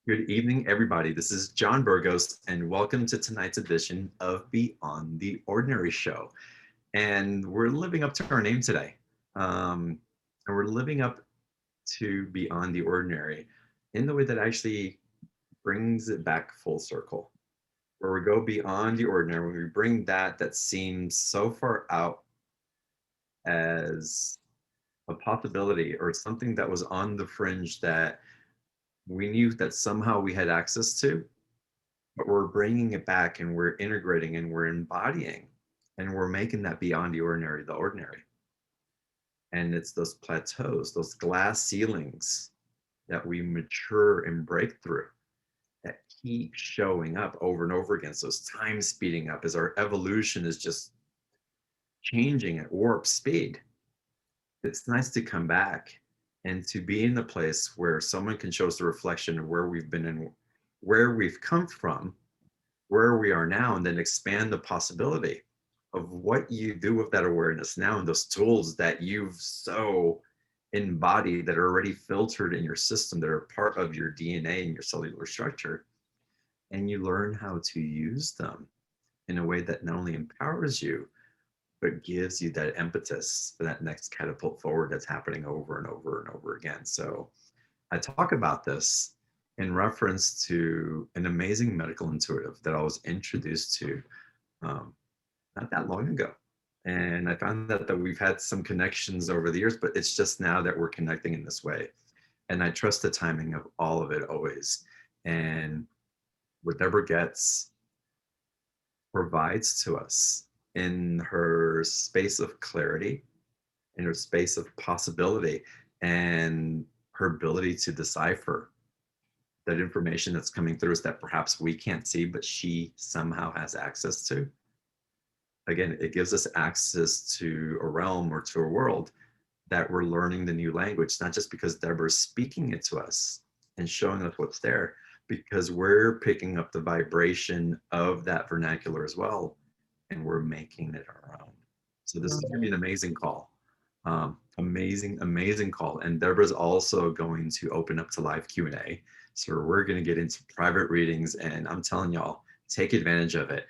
Good evening, everybody. This is John Burgos, and welcome to tonight's edition of Beyond the Ordinary Show. And we're living up to our name today. And we're living up to Beyond the Ordinary in the way that actually brings it back full circle, where we go beyond the ordinary, where we bring that seems so far out as a possibility or something that was on the fringe that we knew that somehow we had access to, but we're bringing it back and we're integrating and we're embodying and we're making that beyond the ordinary. And it's those plateaus, those glass ceilings that we mature and break through that keep showing up over and over again. So as time speeding up, as our evolution is just changing at warp speed, it's nice to come back and to be in the place where someone can show us the reflection of where we've been and where we've come from, where we are now, and then expand the possibility of what you do with that awareness now and those tools that you've so embodied that are already filtered in your system, that are part of your DNA and your cellular structure. And you learn how to use them in a way that not only empowers you, but gives you that impetus for that next catapult forward that's happening over and over and over again. So I talk about this in reference to an amazing medical intuitive that I was introduced to not that long ago. And I found that we've had some connections over the years, but it's just now that we're connecting in this way. And I trust the timing of all of it always. And what Debrah Goetz provides to us in her space of clarity, in her space of possibility, and her ability to decipher that information that's coming through us that perhaps we can't see, but she somehow has access to. Again, it gives us access to a realm or to a world that we're learning the new language, not just because Deborah's speaking it to us and showing us what's there, because we're picking up the vibration of that vernacular as well, and we're making it our own. So this is going to be an amazing call. Amazing call. And Deborah's also going to open up to live Q&A. So we're going to get into private readings, and I'm telling y'all, take advantage of it.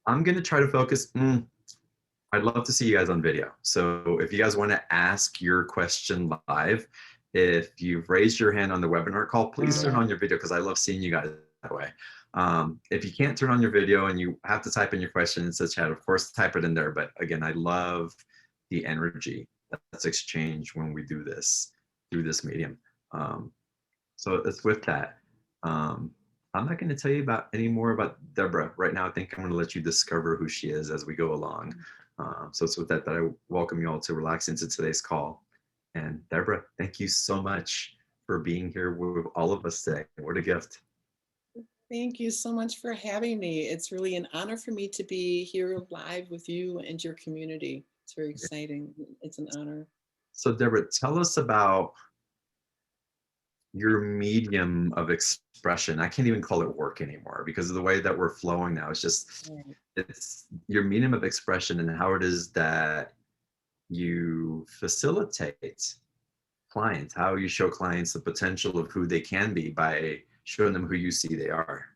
I'm going to try to focus. I'd love to see you guys on video. So if you guys want to ask your question live, if you've raised your hand on the webinar call, please turn on your video because I love seeing you guys that way. If you can't turn on your video and you have to type in your question in the chat, of course, type it in there. But again, I love the energy that's exchanged when we do this through this medium. So it's with that. I'm not going to tell you about any more about Debrah right now. I think I'm going to let you discover who she is as we go along. So it's with that I welcome you all to relax into today's call. And Debrah, thank you so much for being here with all of us today. What a gift. Thank you so much for having me. It's really an honor for me to be here live with you and your community. It's very exciting. It's an honor. So Debrah, tell us about your medium of expression. I can't even call it work anymore because of the way that we're flowing now. It's just, it's your medium of expression and how it is that you facilitate clients, how you show clients the potential of who they can be by showing them who you see they are,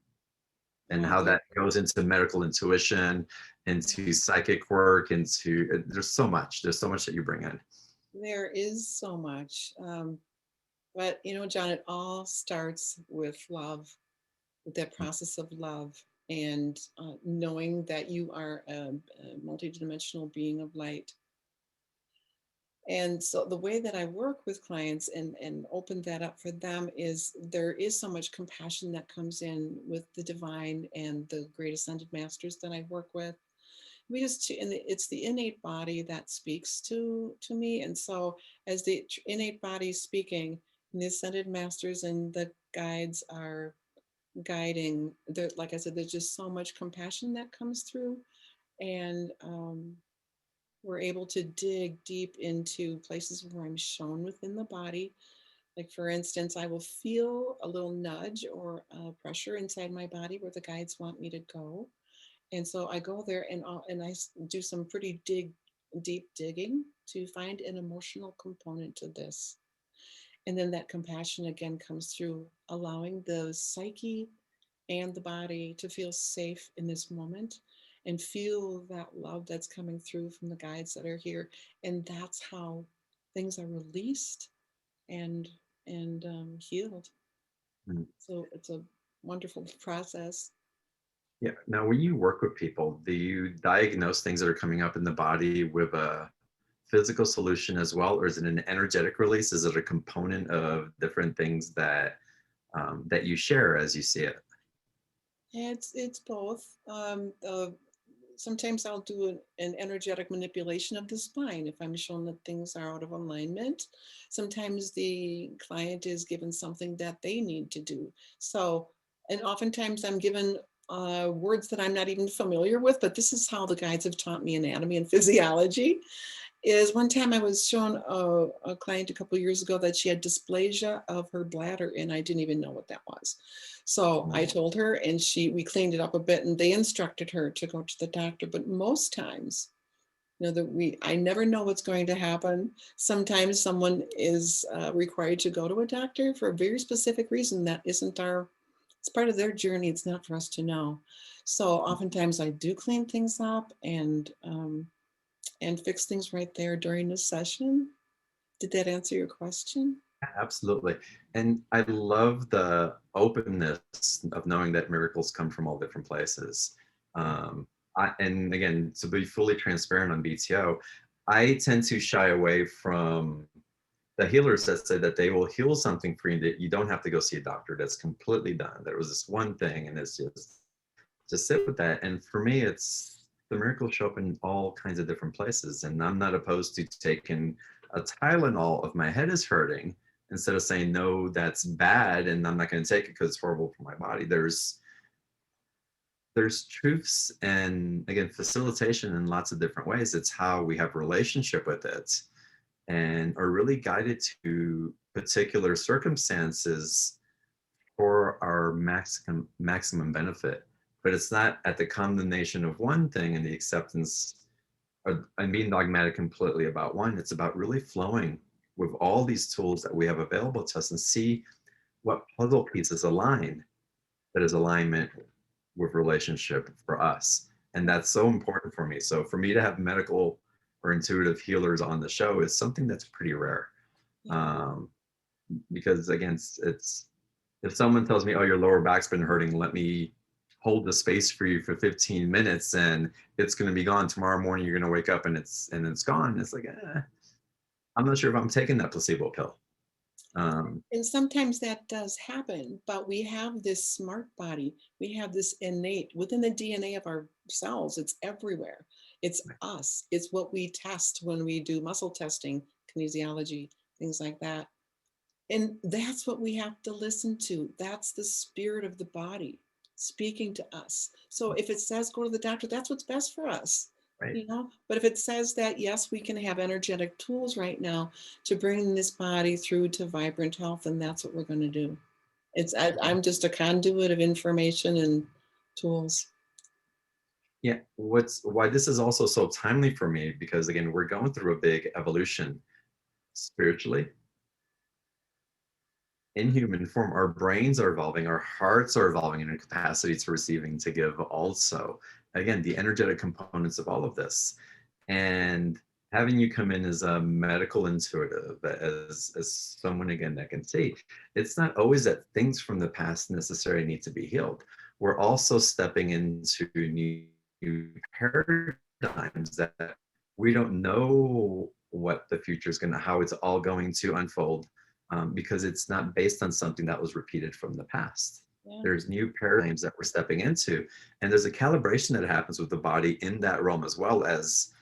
and how that goes into medical intuition, into psychic work, into there's so much that you bring in. There is so much. But, you know, John, it all starts with love, with that process of love and knowing that you are a multidimensional being of light. And so the way that I work with clients and open that up for them is there is so much compassion that comes in with the divine and the great ascended masters that I work with. We just, and it's the innate body that speaks to me. And so as the innate body is speaking, and the ascended masters and the guides are guiding, like I said, there's just so much compassion that comes through. And we're able to dig deep into places where I'm shown within the body. Like, for instance, I will feel a little nudge or pressure inside my body where the guides want me to go. And so I go there and I do some pretty deep digging to find an emotional component to this. And then that compassion again comes through allowing the psyche and the body to feel safe in this moment and feel that love that's coming through from the guides that are here. And that's how things are released and healed. Mm. So it's a wonderful process. Yeah. Now, when you work with people, do you diagnose things that are coming up in the body with a physical solution as well, or is it an energetic release? Is it a component of different things that that you share as you see it? It's both. Sometimes I'll do an energetic manipulation of the spine if I'm shown that things are out of alignment. Sometimes the client is given something that they need to do. So, and oftentimes I'm given words that I'm not even familiar with, but this is how the guides have taught me anatomy and physiology. Is one time I was shown a client a couple years ago that she had dysplasia of her bladder, and I didn't even know what that was. So I told her, and we cleaned it up a bit, and they instructed her to go to the doctor. But most times, I never know what's going to happen. Sometimes someone is required to go to a doctor for a very specific reason that isn't it's part of their journey. It's not for us to know. So oftentimes I do clean things up and fix things right there during the session. Did that answer your question? Absolutely. And I love the openness of knowing that miracles come from all different places. And again, to be fully transparent on BTO, I tend to shy away from the healers that say that they will heal something for you that you don't have to go see a doctor. That's completely done. There was this one thing, and it's just sit with that. And for me, it's the miracles show up in all kinds of different places. And I'm not opposed to taking a Tylenol if my head is hurting instead of saying, no, that's bad and I'm not going to take it because it's horrible for my body. There's truths and again facilitation in lots of different ways. It's how we have relationship with it and are really guided to particular circumstances for our maximum benefit. But it's not at the condemnation of one thing and the acceptance and being dogmatic completely about one. It's about really flowing with all these tools that we have available to us and see what puzzle pieces align that is alignment with relationship for us. And that's so important for me. So for me to have medical or intuitive healers on the show is something that's pretty rare. Yeah. Um, because again, it's if someone tells me, "Oh, your lower back's been hurting, let me hold the space for you for 15 minutes, and it's going to be gone tomorrow morning. You're going to wake up and it's gone." It's like, I'm not sure if I'm taking that placebo pill. Um, And sometimes that does happen, but we have this smart body. We have this innate within the DNA of our cells. It's everywhere. It's us. It's what we test when we do muscle testing, kinesiology, things like that. And that's what we have to listen to. That's the spirit of the body speaking to us. So if it says go to the doctor, that's what's best for us, right? But if it says that, yes, we can have energetic tools right now to bring this body through to vibrant health, and that's what we're going to do. I'm just a conduit of information and tools. Yeah. What's why this is also so timely for me because again, we're going through a big evolution spiritually in human form. Our brains are evolving, our hearts are evolving in a capacity to receiving, to give also. Again, the energetic components of all of this. And having you come in as a medical intuitive, as someone again that can see, it's not always that things from the past necessarily need to be healed. We're also stepping into new paradigms that we don't know what the future is going to, how it's all going to unfold because it's not based on something that was repeated from the past. Yeah. There's new paradigms that we're stepping into, and there's a calibration that happens with the body in that realm as well. As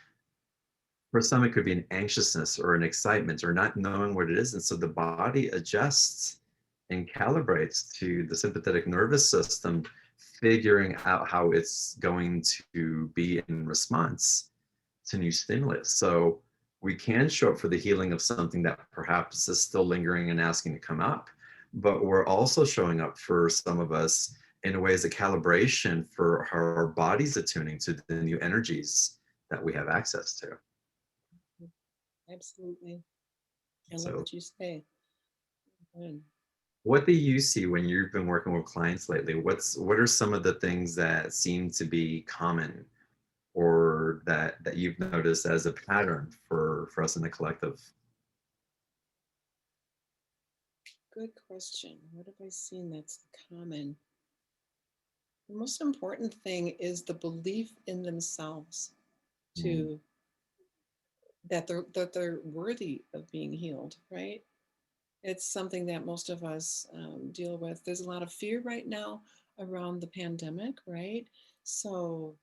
for some, it could be an anxiousness or an excitement or not knowing what it is. And so the body adjusts and calibrates to the sympathetic nervous system, figuring out how it's going to be in response to new stimulus. So we can show up for the healing of something that perhaps is still lingering and asking to come up. But we're also showing up for some of us in a way as a calibration for how our body's attuning to the new energies that we have access to. Absolutely. I love So what you say. Good. What do you see when you've been working with clients lately? What are some of the things that seem to be common or that you've noticed as a pattern for us in the collective? Good question. What have I seen that's common? The most important thing is the belief in themselves Mm, to that they're worthy of being healed, right? It's something that most of us deal with. There's a lot of fear right now around the pandemic, right? So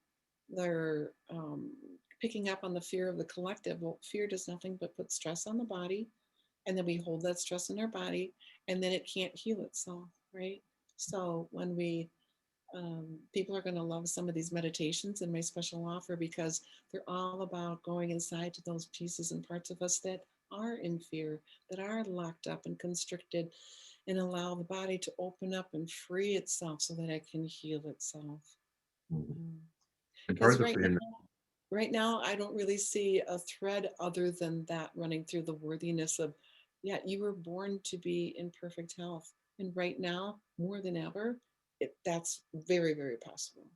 they're picking up on the fear of the collective. Well, fear does nothing but put stress on the body, and then we hold that stress in our body, and then it can't heal itself, right? So when we people are going to love some of these meditations in my special offer because they're all about going inside to those pieces and parts of us that are in fear, that are locked up and constricted, and allow the body to open up and free itself so that it can heal itself. mm. And part Because of the freedom. right now, I don't really see a thread other than that running through the worthiness of, yeah, you were born to be in perfect health. And right now, more than ever, that's very, very possible.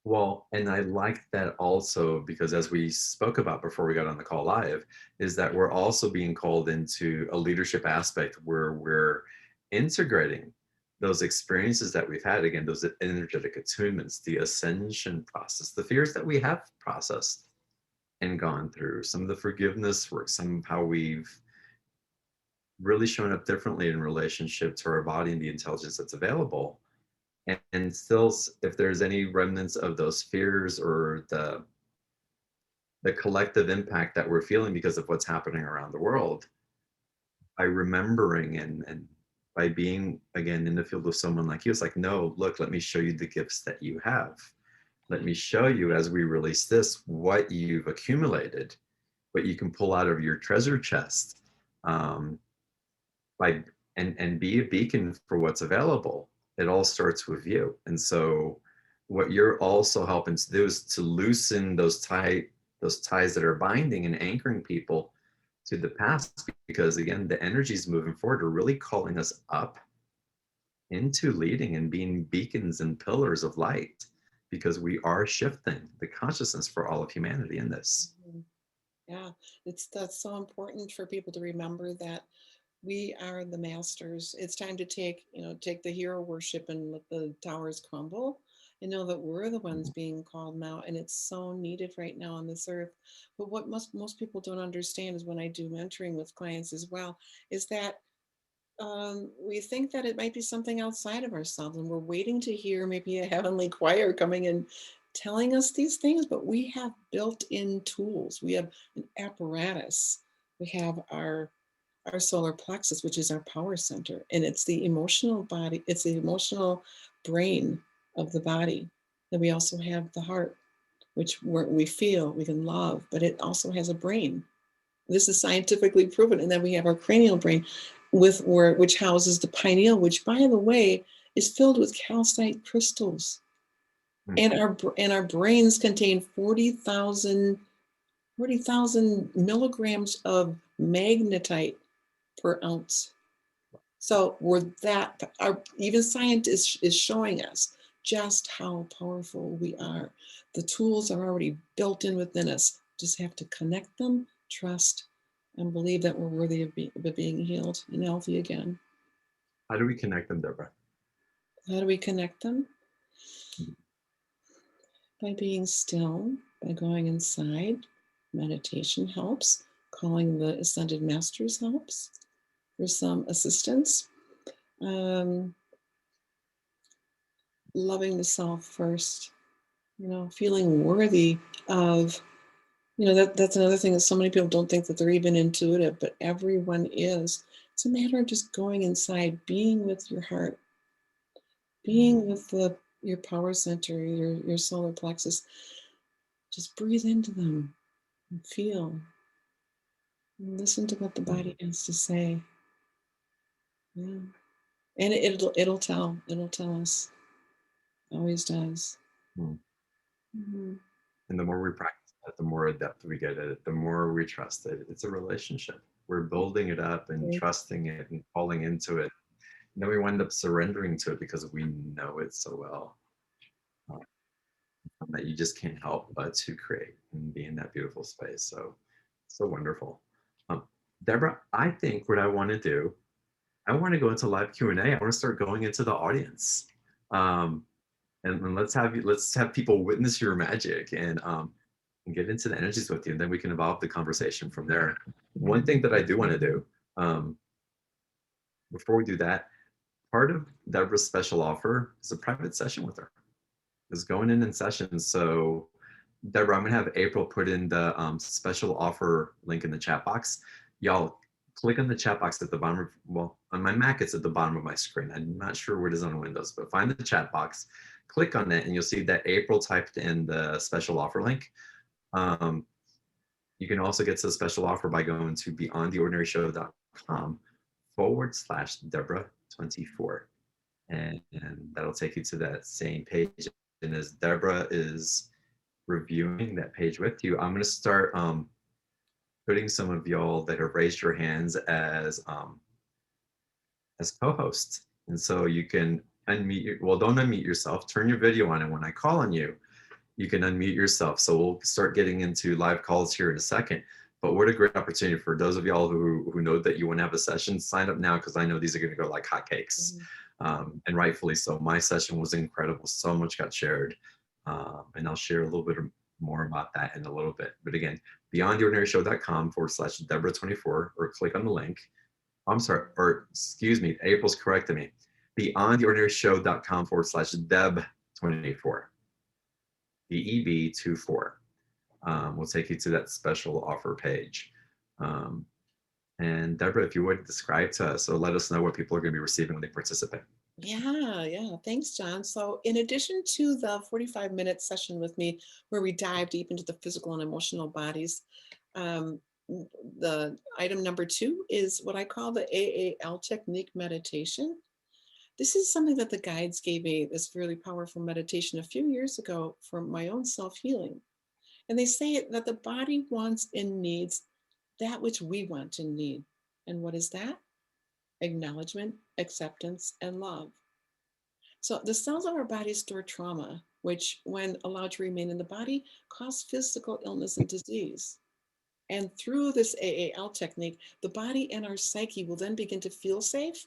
Well, and I like that also because as we spoke about before we got on the call live, is that we're also being called into a leadership aspect where we're integrating those experiences that we've had, again, those energetic attunements, the ascension process, the fears that we have processed and gone through, some of the forgiveness work, some of how we've really shown up differently in relationship to our body and the intelligence that's available. And still, if there's any remnants of those fears or the collective impact that we're feeling because of what's happening around the world, by remembering and by being again in the field with someone like you, it's like, no, look, let me show you the gifts that you have. Let me show you as we release this what you've accumulated, what you can pull out of your treasure chest, um, by and be a beacon for what's available. It all starts with you. And so what you're also helping to do is to loosen those ties that are binding and anchoring people to the past, because again the energies moving forward are really calling us up into leading and being beacons and pillars of light, because we are shifting the consciousness for all of humanity in this. Mhm. Yeah, that's so important for people to remember that we are the masters. It's time to take the hero worship and let the towers crumble and know that we're the ones being called now, and it's so needed right now on this earth. But what most people don't understand is when I do mentoring with clients as well, is that we think that it might be something outside of ourselves, and we're waiting to hear maybe a heavenly choir coming and telling us these things. But we have built-in tools. We have an apparatus. We have our solar plexus, which is our power center, and it's the emotional body. It's the emotional brain of the body. Then we also have the heart, which we feel, we can love, but it also has a brain. This is scientifically proven. And then we have our cranial brain, which houses the pineal, which, by the way, is filled with calcite crystals. Mm. And our brains contain 40,000 milligrams of magnetite per ounce. So even scientists is showing us just how powerful we are. The tools are already built in within us. Just have to connect them, trust, and believe that we're worthy of being healed and healthy again. How do we connect them, Deborah? How do we connect them? By being still, by going inside. Meditation helps. Calling the ascended masters helps for some assistance. Um, Loving the self first, feeling worthy of, that's another thing that so many people don't think that they're even intuitive, but everyone is. It's a matter of just going inside, being with your heart, being with your power center, your solar plexus. Just breathe into them and feel and listen to what the body has to say. Yeah. And it'll tell us. Always does. Mm. Mhm. And the more we practice that, the more adept we get at it, the more we trust it. It's a relationship. we're building it up and trusting it and falling into it. And then we wind up surrendering to it because we know it so well, that you just can't help but to create and be in that beautiful space. So, so wonderful. Um, Deborah, I think what I want to do, I want to go into live Q&A. I want to start going into the audience. And let's have people witness your magic and get into the energies with you, and then we can evolve the conversation from there. One thing that I do want to do, um, before we do that, part of Deborah's special offer is a private session with her. Is going in sessions. So Deborah, I'm gonna have April put in the special offer link in the chat box. Y'all click on the chat box at the bottom of, well, on my Mac, it's at the bottom of my screen. I'm not sure where it is on Windows, but find the chat box, click on it, and you'll see that April typed in the special offer link. You can also get to the special offer by going to beyondtheordinaryshow.com/Debrah24. And that'll take you to that same page. And as Deborah is reviewing that page with you, I'm going to start putting some of y'all that have raised your hands as co-hosts. And so you can unmute well, don't unmute yourself, turn your video on, and when I call on you, you can unmute yourself. So we'll start getting into live calls here in a second. But what a great opportunity for those of y'all who know that you want to have a session, sign up now, because I know these are going to go like hotcakes. And rightfully so. My session was incredible. So much got shared. And I'll share a little bit more about that in a little bit. But again, beyondtheordinaryshow.com/Debrah24, or click on the link. I'm sorry, or excuse me, April's correcting me. Beyondtheordinaryshow.com/Deb24. DEB24. Will take you to that special offer page. And Deborah, if you would describe to us, or let us know what people are going to be receiving when they participate. Yeah. Thanks, John. So in addition to the 45-minute session with me, where we dive deep into the physical and emotional bodies, the item number 2 is what I call the AAL technique meditation. This is something that the guides gave me, this really powerful meditation a few years ago for my own self-healing. And they say that the body wants and needs that which we want and need. And what is that? Acknowledgement, acceptance, and love. So the cells of our body store trauma, which, when allowed to remain in the body, cause physical illness and disease. And through this AAL technique, the body and our psyche will then begin to feel safe.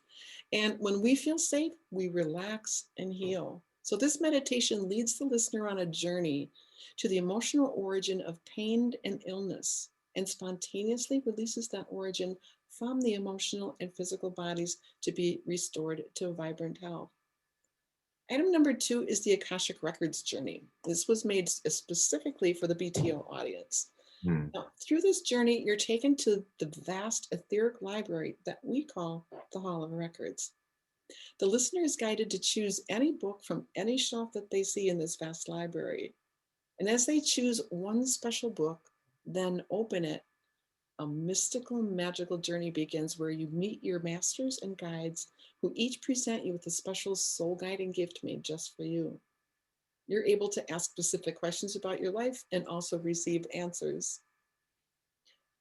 And when we feel safe, we relax and heal. So this meditation leads the listener on a journey to the emotional origin of pain and illness, and spontaneously releases that origin from the emotional and physical bodies to be restored to vibrant health. Item number 2 is the Akashic Records journey. This was made specifically for the BTO audience. Now, through this journey, you're taken to the vast etheric library that we call the Hall of Records. The listener is guided to choose any book from any shelf that they see in this vast library. And as they choose one special book, then open it, a mystical, magical journey begins, where you meet your masters and guides, who each present you with a special soul guiding gift made just for you. You're able to ask specific questions about your life and also receive answers.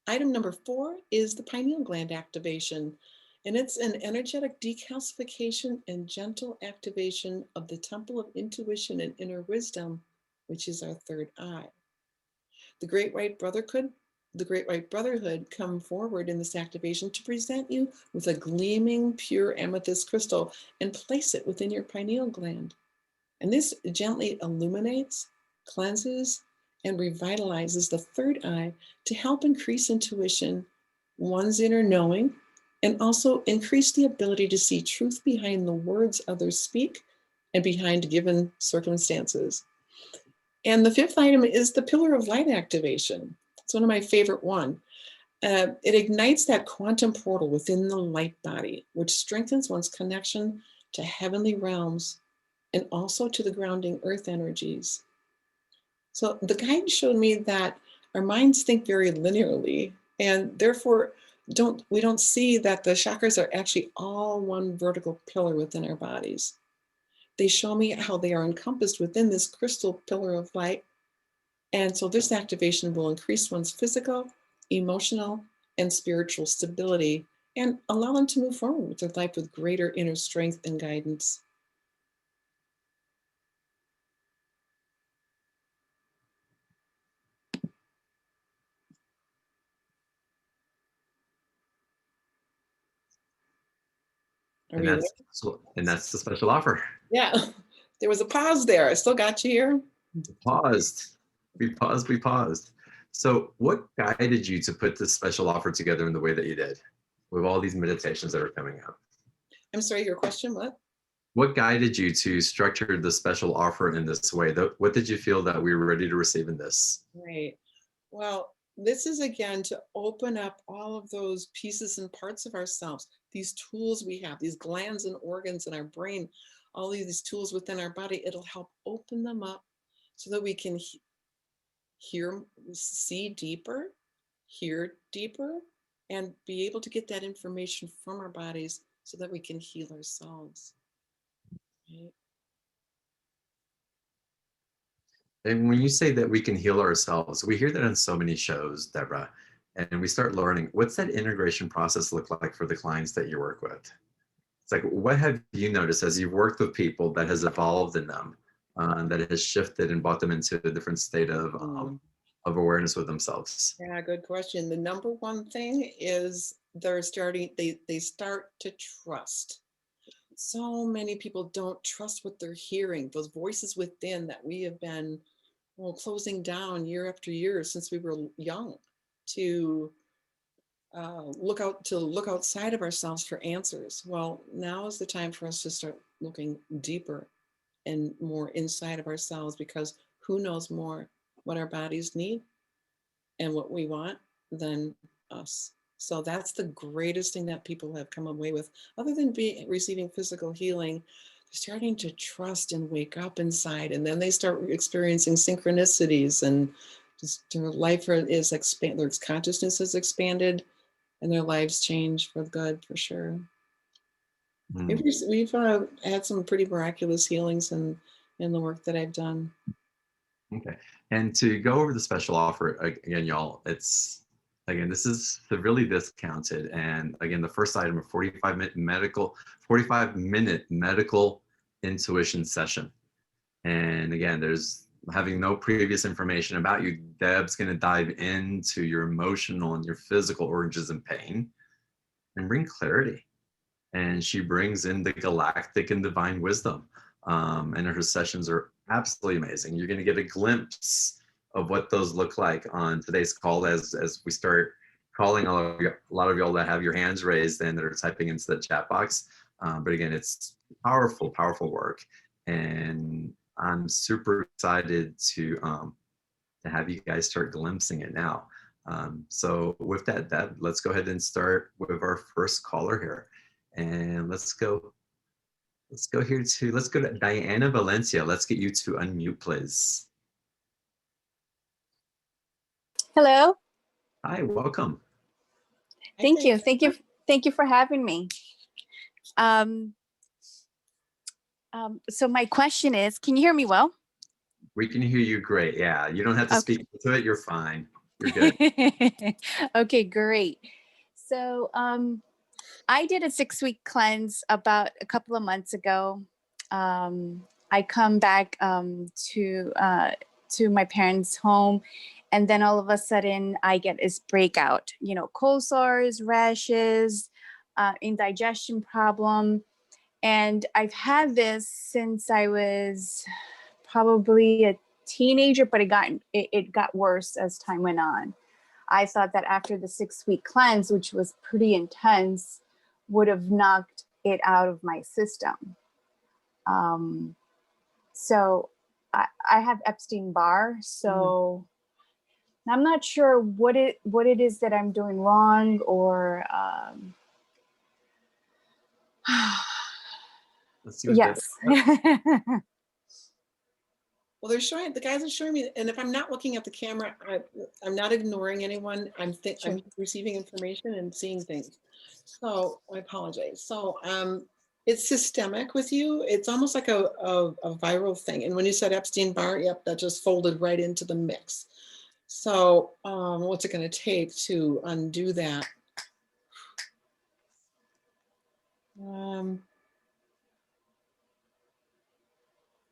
Item number 4 is the pineal gland activation, and it's an energetic decalcification and gentle activation of the temple of intuition and inner wisdom, which is our third eye. The Great White Brotherhood come forward in this activation to present you with a gleaming, pure amethyst crystal and place it within your pineal gland. And this gently illuminates, cleanses, and revitalizes the third eye to help increase intuition, one's inner knowing, and also increase the ability to see truth behind the words others speak and behind given circumstances. And the 5th item is the Pillar of Light activation. It's one of my favorite ones. It ignites that quantum portal within the light body, which strengthens one's connection to heavenly realms and also to the grounding earth energies. So the guide showed me that our minds think very linearly, and therefore we don't see that the chakras are actually all one vertical pillar within our bodies. They show me how they are encompassed within this crystal pillar of light. And so this activation will increase one's physical, emotional, and spiritual stability, and allow them to move forward with their life with greater inner strength and guidance. Are And we there? that's the special offer. Yeah, there was a pause there. I still got you here. Paused. We paused. So what guided you to put this special offer together in the way that you did with all these meditations that are coming up? I'm sorry, your question, what? What guided you to structure the special offer in this way? What did you feel that we were ready to receive in this? Right. Well, this is again to open up all of those pieces and parts of ourselves, these tools we have, these glands and organs in our brain, all of these tools within our body. It'll help open them up so that we can hear, see deeper, hear deeper, and be able to get that information from our bodies so that we can heal ourselves. Right? And when you say that we can heal ourselves, we hear that on so many shows, Deborah, and we start learning. What's that integration process look like for the clients that you work with? It's like, what have you noticed as you've worked with people that has evolved in them, that has shifted and brought them into a different state of awareness with themselves? Yeah, good question. The number one thing is they start to trust. So many people don't trust what they're hearing, those voices within that we have been, well, closing down year after year since we were young to look outside of ourselves for answers. Well, now is the time for us to start looking deeper and more inside of ourselves, because who knows more what our bodies need and what we want than us. So that's the greatest thing that people have come away with, other than receiving physical healing. They're starting to trust and wake up inside, and then they start experiencing synchronicities, and just their life is expanded, their consciousness is expanded, and their lives change for good, for sure. Mm. We've had some pretty miraculous healings in the work that I've done. Okay. And to go over the special offer again, y'all, this is severely discounted. And again, the first item, a 45-minute medical intuition session. And again, there's having no previous information about you. Deb's going to dive into your emotional and your physical origins and pain and bring clarity. And she brings in the galactic and divine wisdom. And her sessions are absolutely amazing. You're going to get a glimpse of what those look like on today's call as we start calling a lot of y'all that have your hands raised and that are typing into the chat box. But again, it's powerful, powerful work. And I'm super excited to have you guys start glimpsing it now. So with that, Deb, let's go ahead and start with our first caller here. And let's go to Diana Valencia. Let's get you to unmute, please. Hello. Hi, welcome. Thank you. Thank you for having me. So my question is, can you hear me well? We can hear you great. Yeah, you don't have to speak to it. You're fine. You're good. Okay, great. So I did a 6-week cleanse about a couple of months ago. I come back to my parents' home, and then all of a sudden I get this breakout, cold sores, rashes, indigestion problem. And I've had this since I was probably a teenager, but it got worse as time went on. I thought that after the 6-week cleanse, which was pretty intense, would have knocked it out of my system. So I have Epstein-Barr, so I'm not sure what it is that I'm doing wrong, or Let's see what yes. Well, the guys are showing me, and if I'm not looking at the camera, I'm not ignoring anyone. I'm receiving information and seeing things. So I apologize. So it's systemic with you. It's almost like a viral thing. And when you said Epstein-Barr, yep, that just folded right into the mix. So what's it going to take to undo that?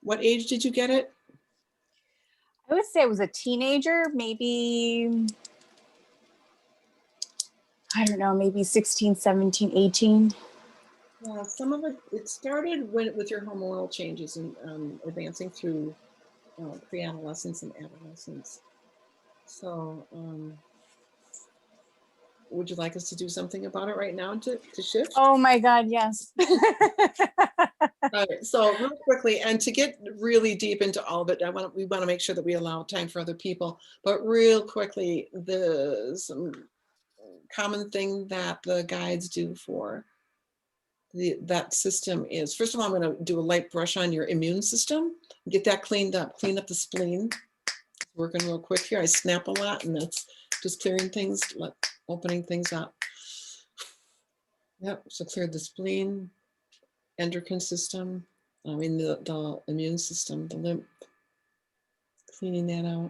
What age did you get it? I would say it was a teenager, maybe, I don't know, maybe 16, 17, 18. Yeah, some of it started with your hormonal changes and advancing through pre-adolescence and adolescence. So would you like us to do something about it right now to shift? Oh my God, yes. All right, so real quickly, and to get really deep into all of it, we want to make sure that we allow time for other people. But real quickly, some common thing that the guides do for that system is, first of all, I'm going to do a light brush on your immune system, get that cleaned up, clean up the spleen. Working real quick here. I snap a lot, and that's just clearing things, opening things up. Yep, so cleared the spleen, endocrine system, the immune system, the lymph, cleaning that out.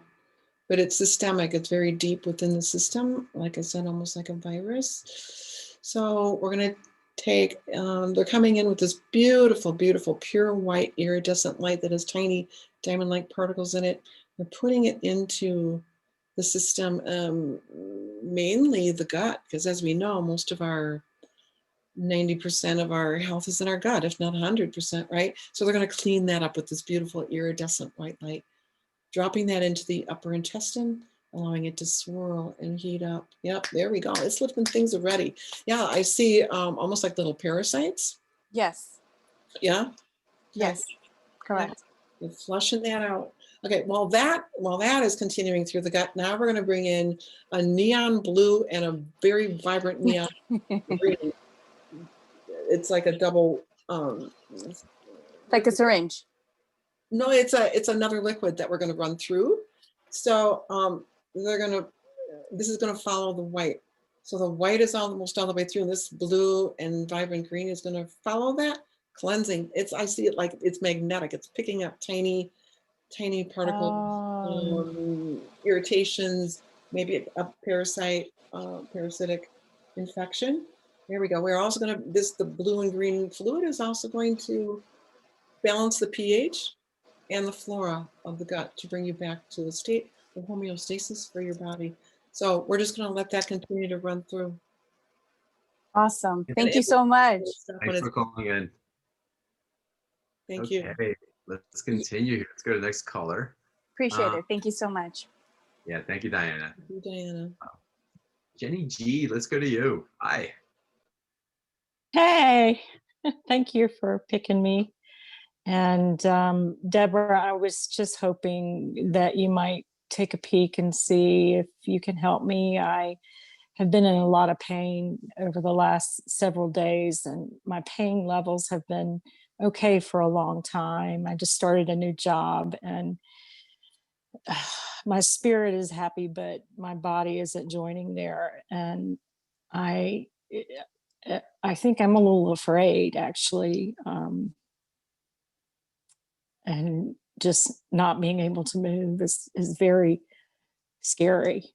But it's systemic, it's very deep within the system, like I said, almost like a virus. So we're going to take, they're coming in with this beautiful, beautiful, pure white iridescent light that has tiny diamond-like particles in it. We're putting it into the system, mainly the gut, because as we know, most of our 90% of our health is in our gut, if not 100%, right? So they're going to clean that up with this beautiful iridescent white light, dropping that into the upper intestine, allowing it to swirl and heat up. Yep, there we go. It's lifting things already. Yeah, I see almost like little parasites. Yes. Yeah. Yes. Correct. You're flushing that out. Okay, while that is continuing through the gut, now we're going to bring in a neon blue and a very vibrant neon green. It's like a double. Like a syringe. No, it's another liquid that we're going to run through. So this is going to follow the white. So the white is almost all the way through, and this blue and vibrant green is going to follow that, cleansing. I see it like it's magnetic. It's picking up tiny particles, irritations, maybe a parasitic infection. There we go. We're also going to, the blue and green fluid is also going to balance the pH and the flora of the gut to bring you back to the state of homeostasis for your body. So we're just going to let that continue to run through. Awesome. Thank you so much. Thanks for calling in. Thank you. Okay, let's continue. Let's go to the next caller. Appreciate it. Thank you so much. Yeah, thank you, Diana. Thank you, Diana. Jenny G, let's go to you. Hi. Hey, thank you for picking me. And Deborah, I was just hoping that you might take a peek and see if you can help me. I have been in a lot of pain over the last several days, and my pain levels have been okay for a long time. I just started a new job, and my spirit is happy, but my body isn't joining there. And I think I'm a little afraid, actually, and just not being able to move is very scary.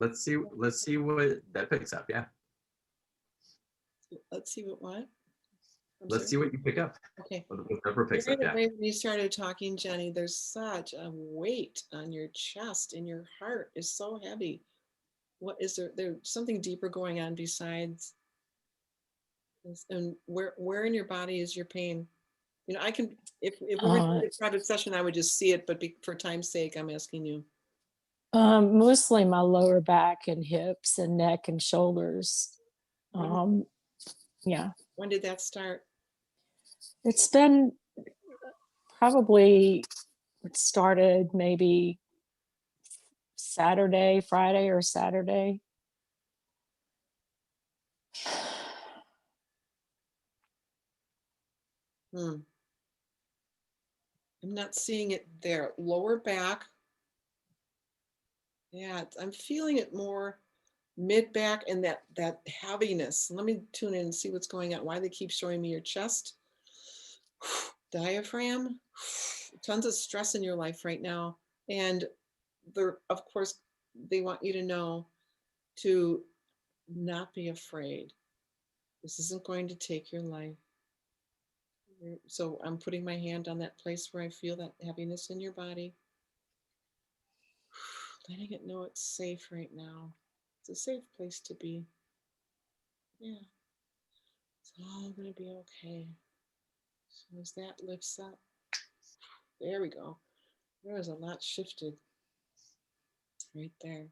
Let's see what that picks up. Yeah. Let's see what. Let's see what you pick up. Okay. Whatever picks up. Yeah. When you started talking, Jenny, there's such a weight on your chest, and your heart is so heavy. What is there? There's something deeper going on besides this. And where in your body is your pain? You know, I can, if we were in a private session, I would just see it, but for time's sake, I'm asking you. Mostly my lower back and hips and neck and shoulders. Yeah. When did that start? It's been probably, it started maybe Friday or Saturday. I'm not seeing it there. Lower back. Yeah, I'm feeling it more mid back and that heaviness. Let me tune in and see what's going on. Why they keep showing me your chest. Diaphragm. Tons of stress in your life right now. And of course, they want you to know to not be afraid. This isn't going to take your life. So I'm putting my hand on that place where I feel that heaviness in your body. Letting it know it's safe right now. It's a safe place to be. Yeah. It's all going to be okay. So as that lifts up, there we go. There was a lot shifted right there.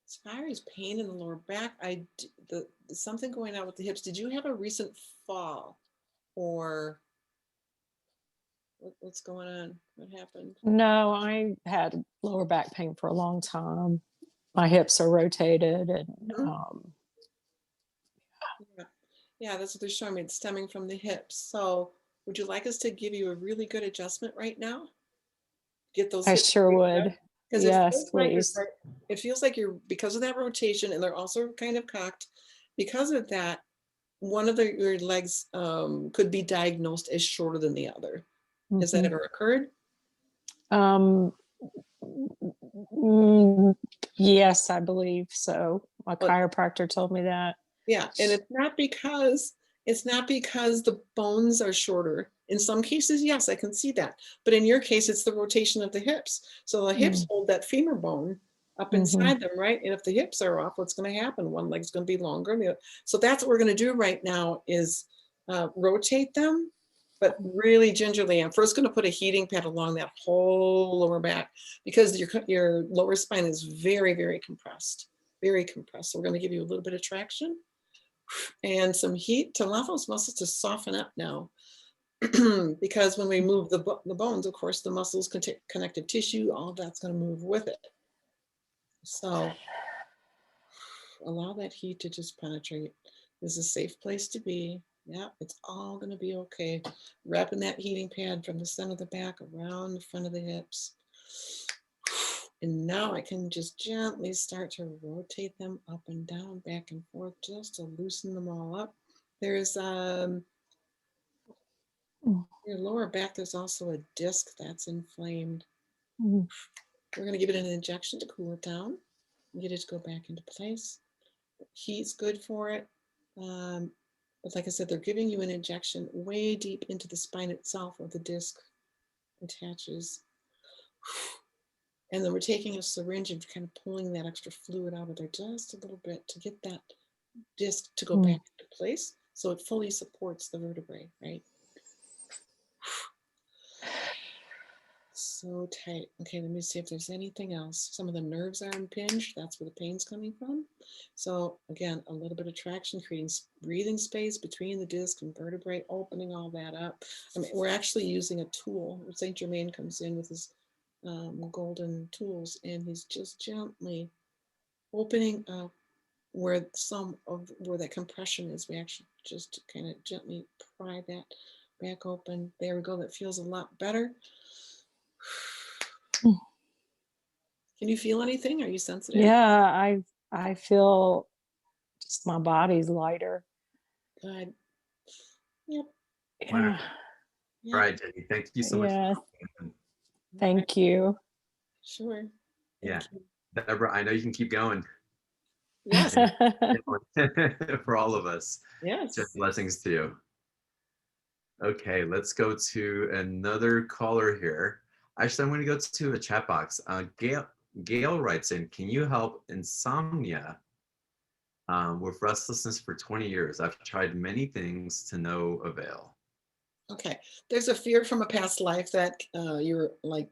As far as pain in the lower back, something going on with the hips. Did you have a recent fall, or what's going on? What happened? No, I had lower back pain for a long time. My hips are rotated, and yeah, that's what they're showing me. It's stemming from the hips. So would you like us to give you a really good adjustment right now? Get those I hips sure would. because Yes, please. it feels like you're, because of that rotation, and they're also kind of cocked. Because of that, one of your legs could be diagnosed as shorter than the other. Has that ever occurred? Yes, I believe so. My But chiropractor told me that. yeah, and it's not because the bones are shorter. In some cases, yes, I can see that. But in your case, it's the rotation of the hips. So the hips hold that femur bone up inside them, right? And if the hips are off, what's going to happen? One leg's going to be longer. So that's what we're going to do right now is rotate them, but really gingerly. I'm first going to put a heating pad along that whole lower back because your lower spine is very, very compressed, very compressed. So we're going to give you a little bit of traction and some heat to allow those muscles to soften up now. Because when we move the bones, of course, the muscles, connective tissue, all of that's going to move with it. So allow that heat to just penetrate. This is a safe place to be. Yeah, it's all going to be okay. Wrapping that heating pad from the center of the back around the front of the hips. And now I can just gently start to rotate them up and down, back and forth, just to loosen them all up. There's your lower back, there's also a disc that's inflamed. We're going to give it an injection to cool it down and get it to go back into place. Heat's good for it. But like I said, they're giving you an injection way deep into the spine itself where the disc attaches. And then we're taking a syringe and kind of pulling that extra fluid out of there just a little bit to get that disc to go back into place so it fully supports the vertebrae, right? So tight. Okay, let me see if there's anything else. Some of the nerves are impinged. That's where the pain's coming from. So again, a little bit of traction, creating breathing space between the disc and vertebrae, opening all that up. I mean, we're actually using a tool. Saint Germain comes in with his golden tools, and he's just gently opening up where that compression is. We actually just kind of gently pry that back open. There we go. That feels a lot better. Can you feel anything? Are you sensitive? Yeah, I feel just my body's lighter. Good. Yep. Yeah. All right, Jenny, thank you so much. Yeah. Thank you. Sure. Yeah. Deborah, I know you can keep going. Yes. For all of us. Yes. Just blessings to you. Okay, let's go to another caller here. Actually, I'm going to go to a chat box. Gail writes in, can you help insomnia with restlessness for 20 years? I've tried many things to no avail. Okay. There's a fear from a past life that you're like,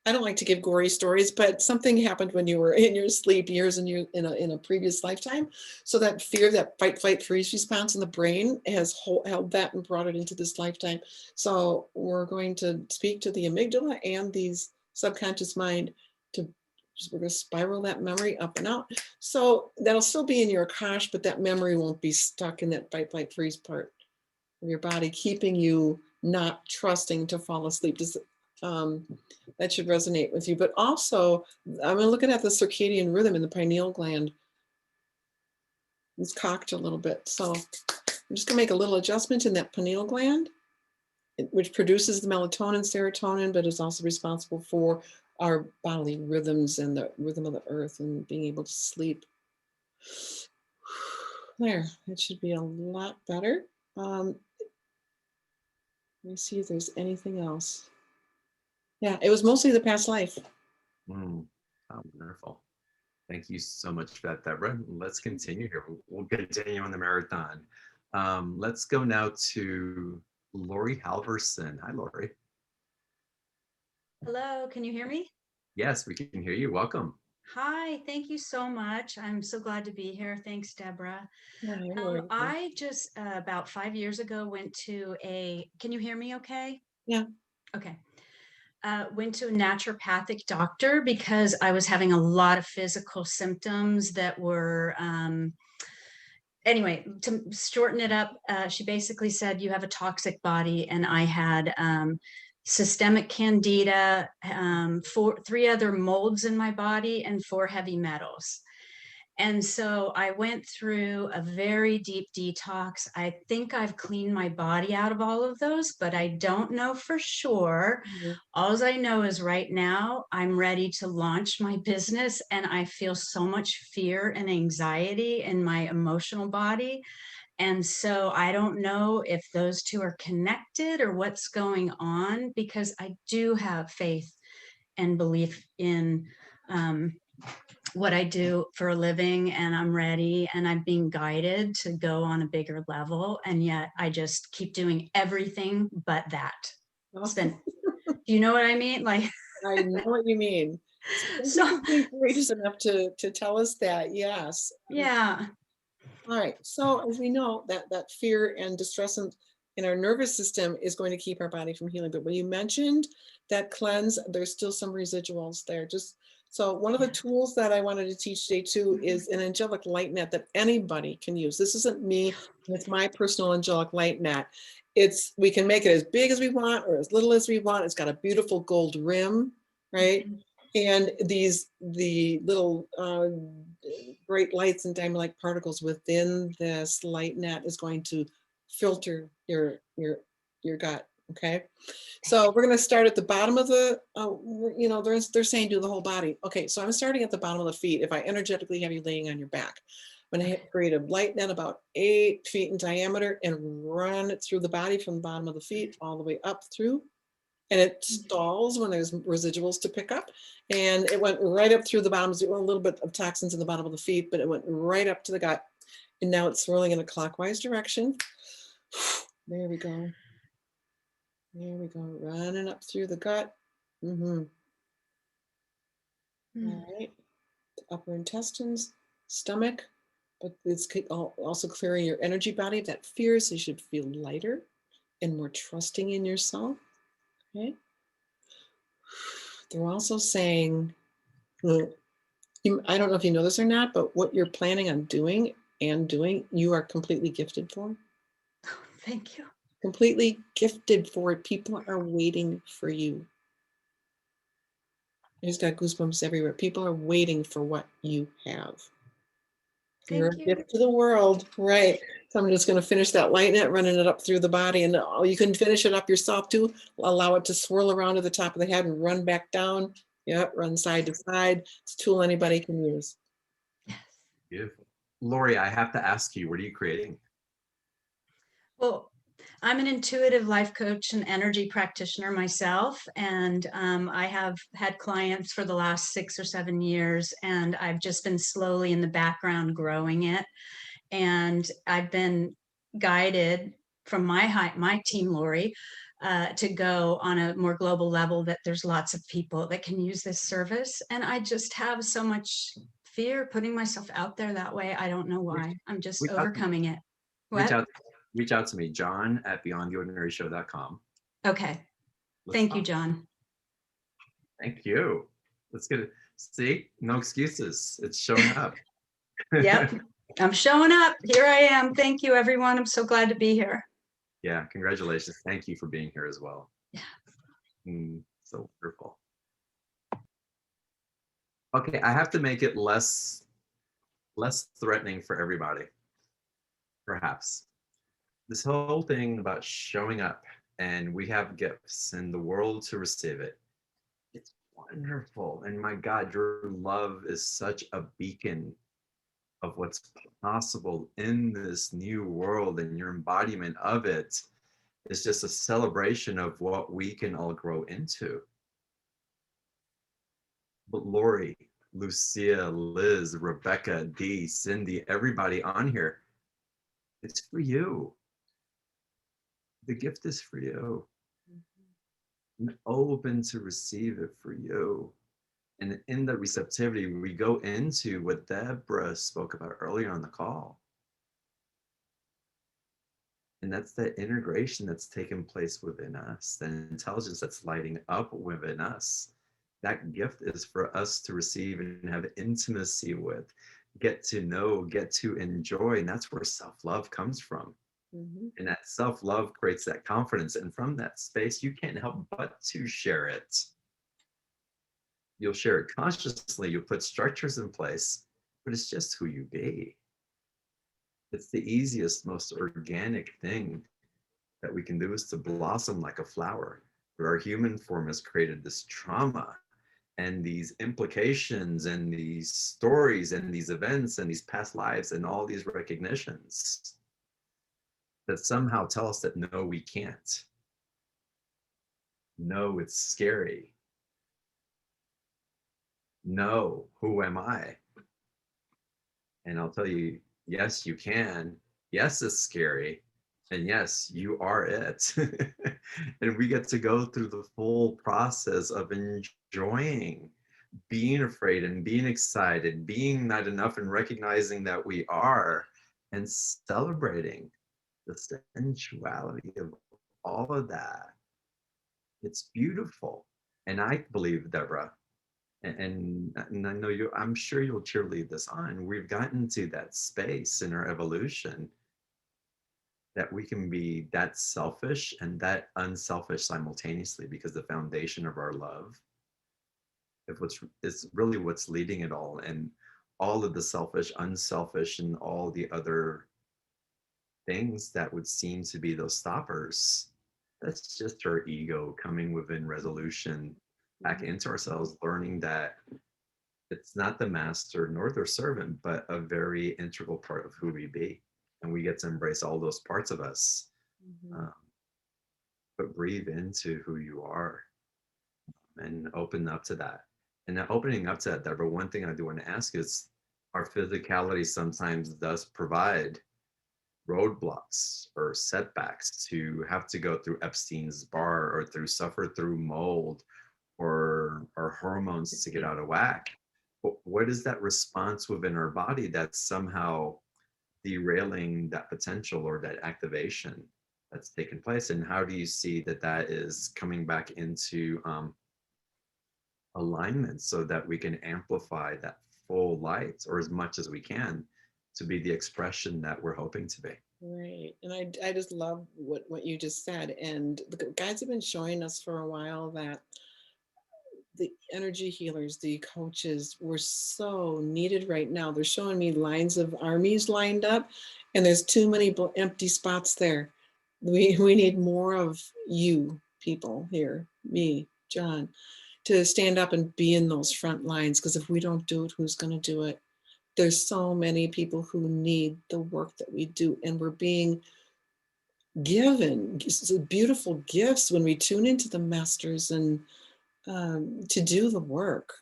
I don't like to give gory stories, but something happened when you were in your sleep years and you in a previous lifetime. So that fear, that fight, flight, freeze response in the brain has held that and brought it into this lifetime. So we're going to speak to the amygdala and these subconscious mind we're going to spiral that memory up and out. So that'll still be in your Akash, but that memory won't be stuck in that fight, flight, freeze part of your body, keeping you not trusting to fall asleep. That should resonate with you. But also, I'm looking at the circadian rhythm in the pineal gland. It's cocked a little bit. So I'm just going to make a little adjustment in that pineal gland. which produces the melatonin, serotonin, but is also responsible for our bodily rhythms and the rhythm of the earth and being able to sleep. There, it should be a lot better. Let me see if there's anything else. Yeah, it was mostly the past life. Oh, wonderful. Thank you so much for that, Deborah. Let's continue here. We'll continue on the marathon. Let's go now to Lori Halverson. Hi, Lori. Hello, can you hear me? Yes, we can hear you. Welcome. Hi, thank you so much. I'm so glad to be here. Thanks, Deborah. Yeah, Lori. I just about 5 years ago went to can you hear me okay? Yeah. Okay. Went to a naturopathic doctor because I was having a lot of physical symptoms that were, anyway, to shorten it up, she basically said, you have a toxic body, and I had systemic candida, 3 other molds in my body, and 4 heavy metals. And so I went through a very deep detox. I think I've cleaned my body out of all of those, but I don't know for sure. All I know is right now I'm ready to launch my business, and I feel so much fear and anxiety in my emotional body. And so I don't know if those two are connected or what's going on, because I do have faith and belief in what I do for a living, and I'm ready, and I'm being guided to go on a bigger level. And yet I just keep doing everything but that. Do you know what I mean? Like, I know what you mean. So you being courageous enough to tell us that. Yes. Yeah. All right. So as we know, that fear and distress in our nervous system is going to keep our body from healing. But when you mentioned that cleanse, there's still some residuals there. So one of the tools that I wanted to teach today too is an angelic light net that anybody can use. This isn't me, it's my personal angelic light net. We can make it as big as we want or as little as we want. It's got a beautiful gold rim, right? And the little bright lights and diamond-like particles within this light net is going to filter your gut. Okay, so we're going to start at the bottom of the, they're saying do the whole body. Okay, so I'm starting at the bottom of the feet. If I energetically have you laying on your back, I'm going to create a light net about 8 feet in diameter and run it through the body from the bottom of the feet all the way up through. And it stalls when there's residuals to pick up. And it went right up through the bottom. A little bit of toxins in the bottom of the feet, but it went right up to the gut. And now it's swirling in a clockwise direction. There we go. There we go, running up through the gut. All right, upper intestines, stomach, but it's also clearing your energy body. That fear, so you should feel lighter and more trusting in yourself. Okay. They're also saying, I don't know if you know this or not, but what you're planning on doing, you are completely gifted for. Thank you. Completely gifted for it. People are waiting for you. I just got goosebumps everywhere. People are waiting for what you have. You're a gift to the world, right? So I'm just going to finish that light net, running it up through the body, and you can finish it up yourself too. Allow it to swirl around to the top of the head and run back down. Yep, run side to side. It's a tool anybody can use. Yes. Beautiful. Lori, I have to ask you, what are you creating? Well, I'm an intuitive life coach and energy practitioner myself, and I have had clients for the last 6 or 7 years, and I've just been slowly in the background growing it. And I've been guided from my team, Lori, to go on a more global level, that there's lots of people that can use this service. And I just have so much fear putting myself out there that way. I don't know why. I'm just overcoming it. What? Reach out to me, John at beyondtheordinaryshow.com. Okay. Thank you, John. Thank you. Let's get it. See, no excuses. It's showing up. Yep. I'm showing up. Here I am. Thank you, everyone. I'm so glad to be here. Yeah, congratulations. Thank you for being here as well. Yeah. So wonderful. Okay, I have to make it less threatening for everybody, perhaps. This whole thing about showing up and we have gifts and the world to receive it. It's wonderful. And my God, your love is such a beacon of what's possible in this new world, and your embodiment of it is just a celebration of what we can all grow into. But Lori, Lucia, Liz, Rebecca, Dee, Cindy, everybody on here, it's for you. The gift is for you. And open to receive it for you. And in the receptivity, we go into what Debrah spoke about earlier on the call. And that's the integration that's taken place within us, the intelligence that's lighting up within us. That gift is for us to receive and have intimacy with, get to know, get to enjoy. And that's where self-love comes from. And that self-love creates that confidence. And from that space, you can't help but to share it. You'll share it consciously, you'll put structures in place, but it's just who you be. It's the easiest, most organic thing that we can do is to blossom like a flower. But our human form has created this trauma and these implications and these stories and these events and these past lives and all these recognitions that somehow tell us that no, we can't. No, it's scary. No, who am I? And I'll tell you, yes, you can. Yes, it's scary. And yes, you are it. And we get to go through the full process of enjoying being afraid and being excited, being not enough and recognizing that we are, and celebrating the sensuality of all of that. It's beautiful. And I believe, Debrah, and I know you, I'm sure you'll cheerlead this on. We've gotten to that space in our evolution that we can be that selfish and that unselfish simultaneously, because the foundation of our love, if what's is really what's leading it all, and all of the selfish, unselfish, and all the other things that would seem to be those stoppers, that's just our ego coming within resolution back into ourselves, learning that it's not the master nor their servant, but a very integral part of who we be. And we get to embrace all those parts of us. But breathe into who you are and open up to that. And now opening up to that, Deborah, one thing I do want to ask is, our physicality sometimes does provide roadblocks or setbacks to have to go through Epstein's bar, or through suffer through mold, or our hormones to get out of whack. But what is that response within our body that's somehow derailing that potential or that activation that's taken place? And how do you see that that is coming back into alignment, so that we can amplify that full light, or as much as we can, to be the expression that we're hoping to be? Right. And I just love what you just said. And the guys have been showing us for a while that the energy healers, the coaches, were so needed right now. They're showing me lines of armies lined up, and there's too many empty spots there. We need more of you people here, me, John, to stand up and be in those front lines. Because if we don't do it, who's going to do it? There's so many people who need the work that we do, and we're being given beautiful gifts when we tune into the masters and to do the work,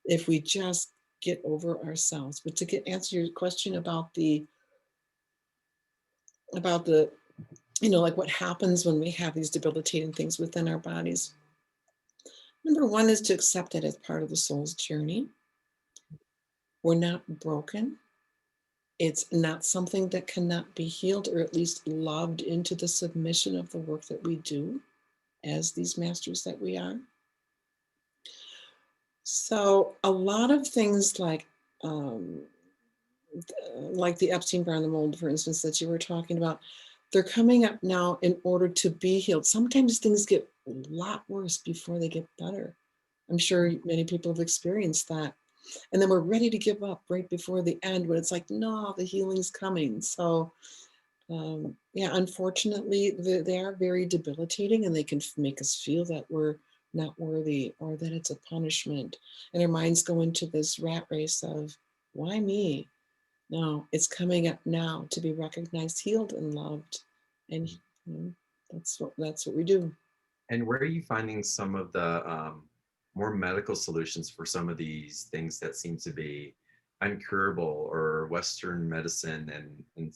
if we just get over ourselves. But to answer your question about the like what happens when we have these debilitating things within our bodies. Number one is to accept it as part of the soul's journey. We're not broken. It's not something that cannot be healed, or at least loved into the submission of the work that we do as these masters that we are. So a lot of things like the Epstein Barr and the mold, for instance, that you were talking about, they're coming up now in order to be healed. Sometimes things get a lot worse before they get better. I'm sure many people have experienced that. And then we're ready to give up right before the end, when it's like, no, the healing's coming. So Yeah, unfortunately, they are very debilitating, and they can make us feel that we're not worthy or that it's a punishment. And our minds go into this rat race of, why me? No, it's coming up now to be recognized, healed, and loved. And that's what we do. And where are you finding some of the more medical solutions for some of these things that seem to be uncurable, or Western medicine and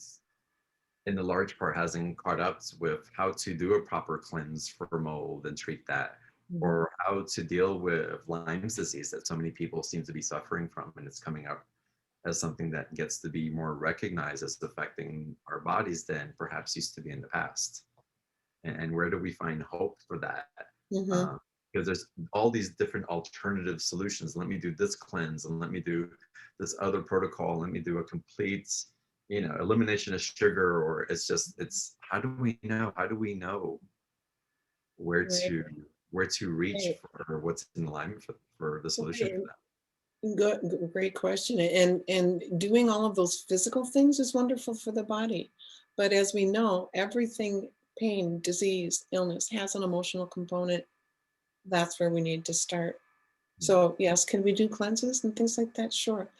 in the large part hasn't caught up with how to do a proper cleanse for mold and treat that, Mhm. or how to deal with Lyme's disease that so many people seem to be suffering from, and it's coming up as something that gets to be more recognized as affecting our bodies than perhaps used to be in the past. And where do we find hope for that? Mhm. Um, because there's all these different alternative solutions. Let me do this cleanse, and let me do this other protocol. Let me do a complete, elimination of sugar. Or it's how do we know? How do we know where Right. to where to reach Right. for what's in alignment for the solution for Right. that? Great question. And doing all of those physical things is wonderful for the body. But as we know, everything, pain, disease, illness, has an emotional component. That's where we need to start. So yes, can we do cleanses and things like that? Sure.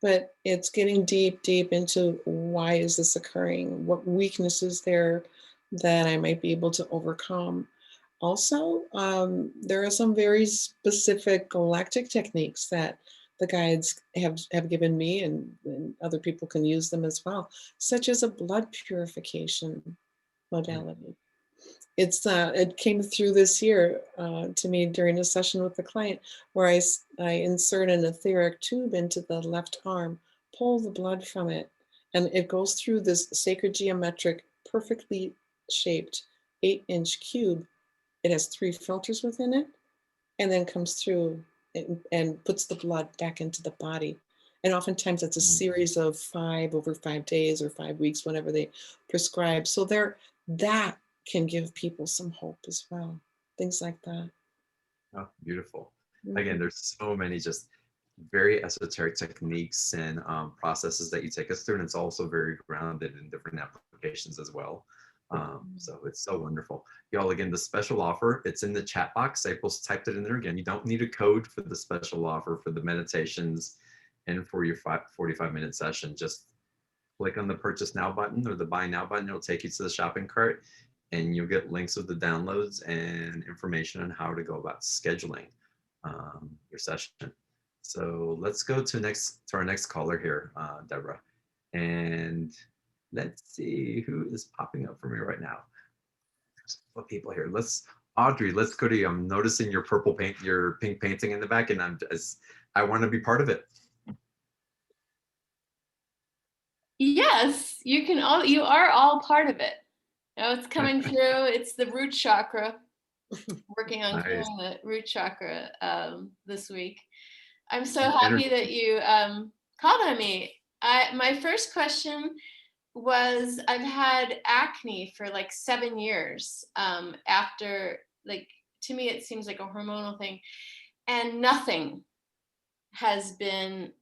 But it's getting deep, deep into, why is this occurring? What weaknesses there that I might be able to overcome? Also, there are some very specific galactic techniques that the guides have given me, and other people can use them as well, such as a blood purification modality. It came through this year to me during a session with the client, where I insert an etheric tube into the left arm, pull the blood from it, and it goes through this sacred geometric, perfectly shaped 8-inch cube. It has 3 filters within it, and then comes through and puts the blood back into the body. And oftentimes it's a Mm. series of 5 over 5 days or 5 weeks, whenever they prescribe. So that can give people some hope as well. Things like that. Oh, beautiful. Mhm. Again, there's so many just very esoteric techniques and processes that you take us through, and it's also very grounded in different applications as well. So it's so wonderful. Y'all, again, the special offer, it's in the chat box. April's typed it in there again. You don't need a code for the special offer for the meditations and for your 45-minute session. Just click on the purchase now button or the buy now button. It'll take you to the shopping cart, and you'll get links of the downloads and information on how to go about scheduling your session. So let's go to our next caller here, Deborah. And let's see who is popping up for me right now. There's a couple of people here. Audrey, let's go to you. I'm noticing your purple paint, your pink painting in the back, and I want to be part of it. Yes, you are all part of it. It's coming through. It's the root chakra. Working on clearing the root chakra this week. I'm so happy that you called on me. My first question was, I've had acne for like 7 years after, like, to me it seems like a hormonal thing, and nothing has been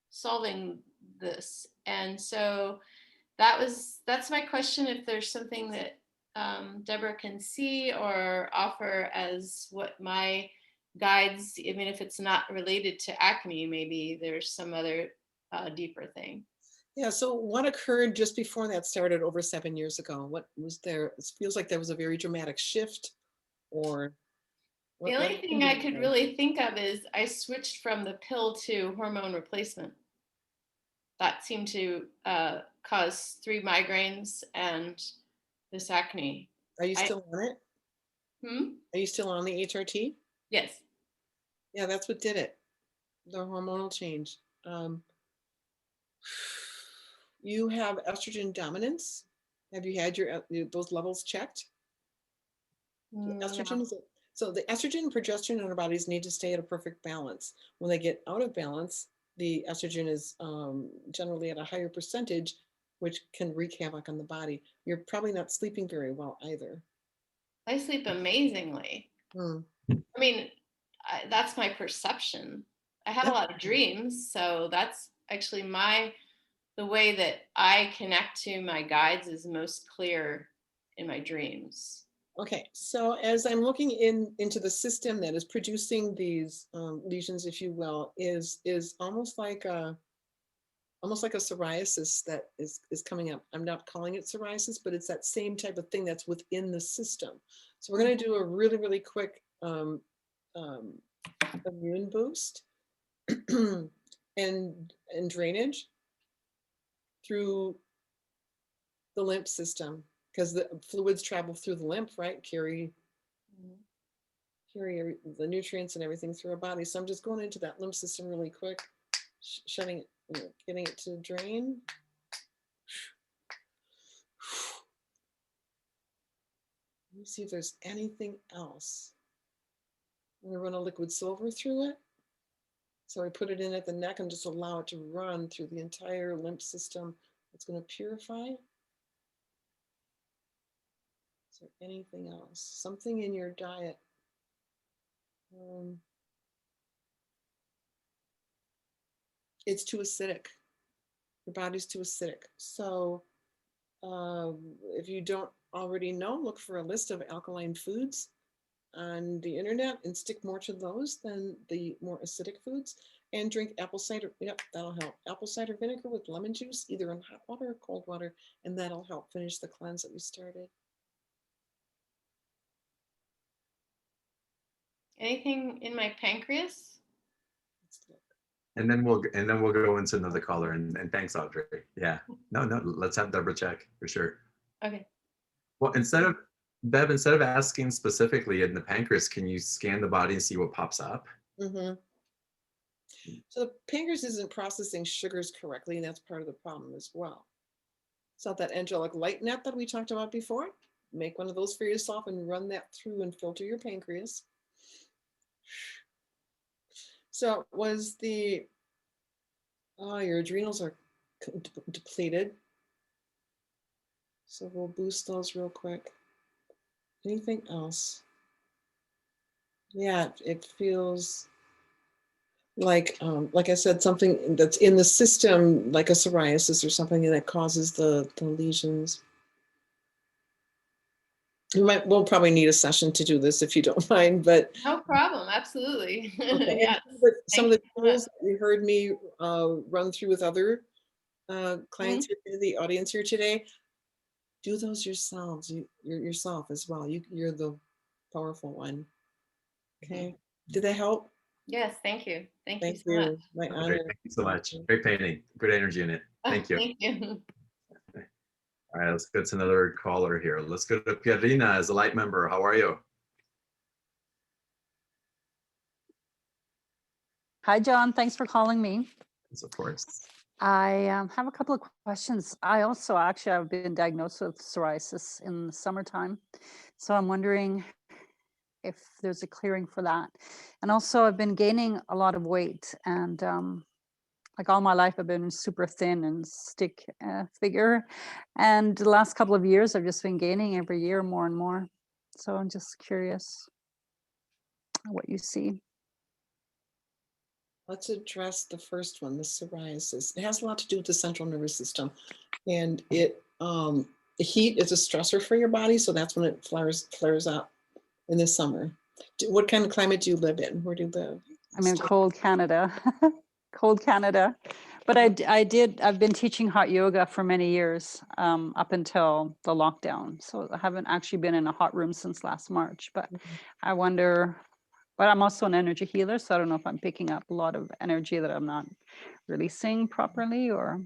solving this. And so that's my question, if there's something that Deborah can see or offer as what my guides, I mean, if it's not related to acne, maybe there's some other deeper thing. Yeah, so what occurred just before that started over 7 years ago? What was there? It feels like there was a very dramatic shift, or The what only thing I could really think of is I switched from the pill to hormone replacement. That seemed to cause 3 migraines and this acne. Are you still on it? Hmm? Are you still on the HRT? Yes. Yeah, that's what did it. The hormonal change. You have estrogen dominance. Have you had those levels checked? Estrogen No. is so the estrogen and progesterone in our bodies need to stay at a perfect balance. When they get out of balance, the estrogen is generally at a higher percentage, which can wreak havoc on the body. You're probably not sleeping very well either. I sleep amazingly. Hmm. I mean, that's my perception. I have a lot of dreams, so that's actually the way that I connect to my guides is most clear in my dreams. Okay, so as I'm looking into the system that is producing these lesions, if you will, is almost like a psoriasis that is coming up. I'm not calling it psoriasis, but it's that same type of thing that's within the system. So we're going to do a really, really quick immune boost and drainage through the lymph system, because the fluids travel through the lymph, right? Carry the nutrients and everything through our body. So I'm just going into that lymph system really quick, shutting it, getting it to drain. Let me see if there's anything else. I'm gonna run a liquid silver through it. So I put it in at the neck and just allow it to run through the entire lymph system. It's gonna purify. Is there anything else? Something in your diet? It's too acidic. Your body's too acidic. So if you don't already know, look for a list of alkaline foods on the internet and stick more to those than the more acidic foods. And drink apple cider. Yep, that'll help. Apple cider vinegar with lemon juice, either in hot water or cold water, and that'll help finish the cleanse that we started. Anything in my pancreas? Let's look. And then we'll go into another caller. And thanks, Audrey. Yeah. No, let's have Debrah check for sure. Okay. Well, instead of asking specifically in the pancreas, can you scan the body and see what pops up? Mm-hmm. So the pancreas isn't processing sugars correctly, and that's part of the problem as well. So that angelic light net that we talked about before, make one of those for yourself and run that through and filter your pancreas. So was your adrenals are depleted. So we'll boost those real quick. Anything else? Yeah, it feels like I said, something that's in the system, like a psoriasis or something that causes the lesions. We'll probably need a session to do this if you don't mind, but no problem. Absolutely. okay. Yes. Some of the tools that you heard me run through with other clients here, the audience here today, do those yourselves. Yourself as well. You're the powerful one. Okay. Did that help? Yes. Thank you. Thank you Thank so much. you. My Great. honor. Thank you so much. Great painting. Good energy in it. Thank you. Thank you. All right, let's go to another caller here. Let's go to Pierina as a light member. How are you? Hi, John. Thanks for calling me. Yes, of course. I have a couple of questions. I also actually have been diagnosed with psoriasis in the summertime. So I'm wondering if there's a clearing for that. And also I've been gaining a lot of weight, and like all my life I've been super thin and stick figure. And the last couple of years I've just been gaining every year more and more. So I'm just curious what you see. Let's address the first one, the psoriasis. It has a lot to do with the central nervous system, and it the heat is a stressor for your body, so that's when it flares up in the summer. What kind of climate do you live in? Where do you live? I'm in cold Canada, cold Canada. But I've been teaching hot yoga for many years, up until the lockdown. So I haven't actually been in a hot room since last March, but I wonder, but I'm also an energy healer. So I don't know if I'm picking up a lot of energy that I'm not releasing properly, or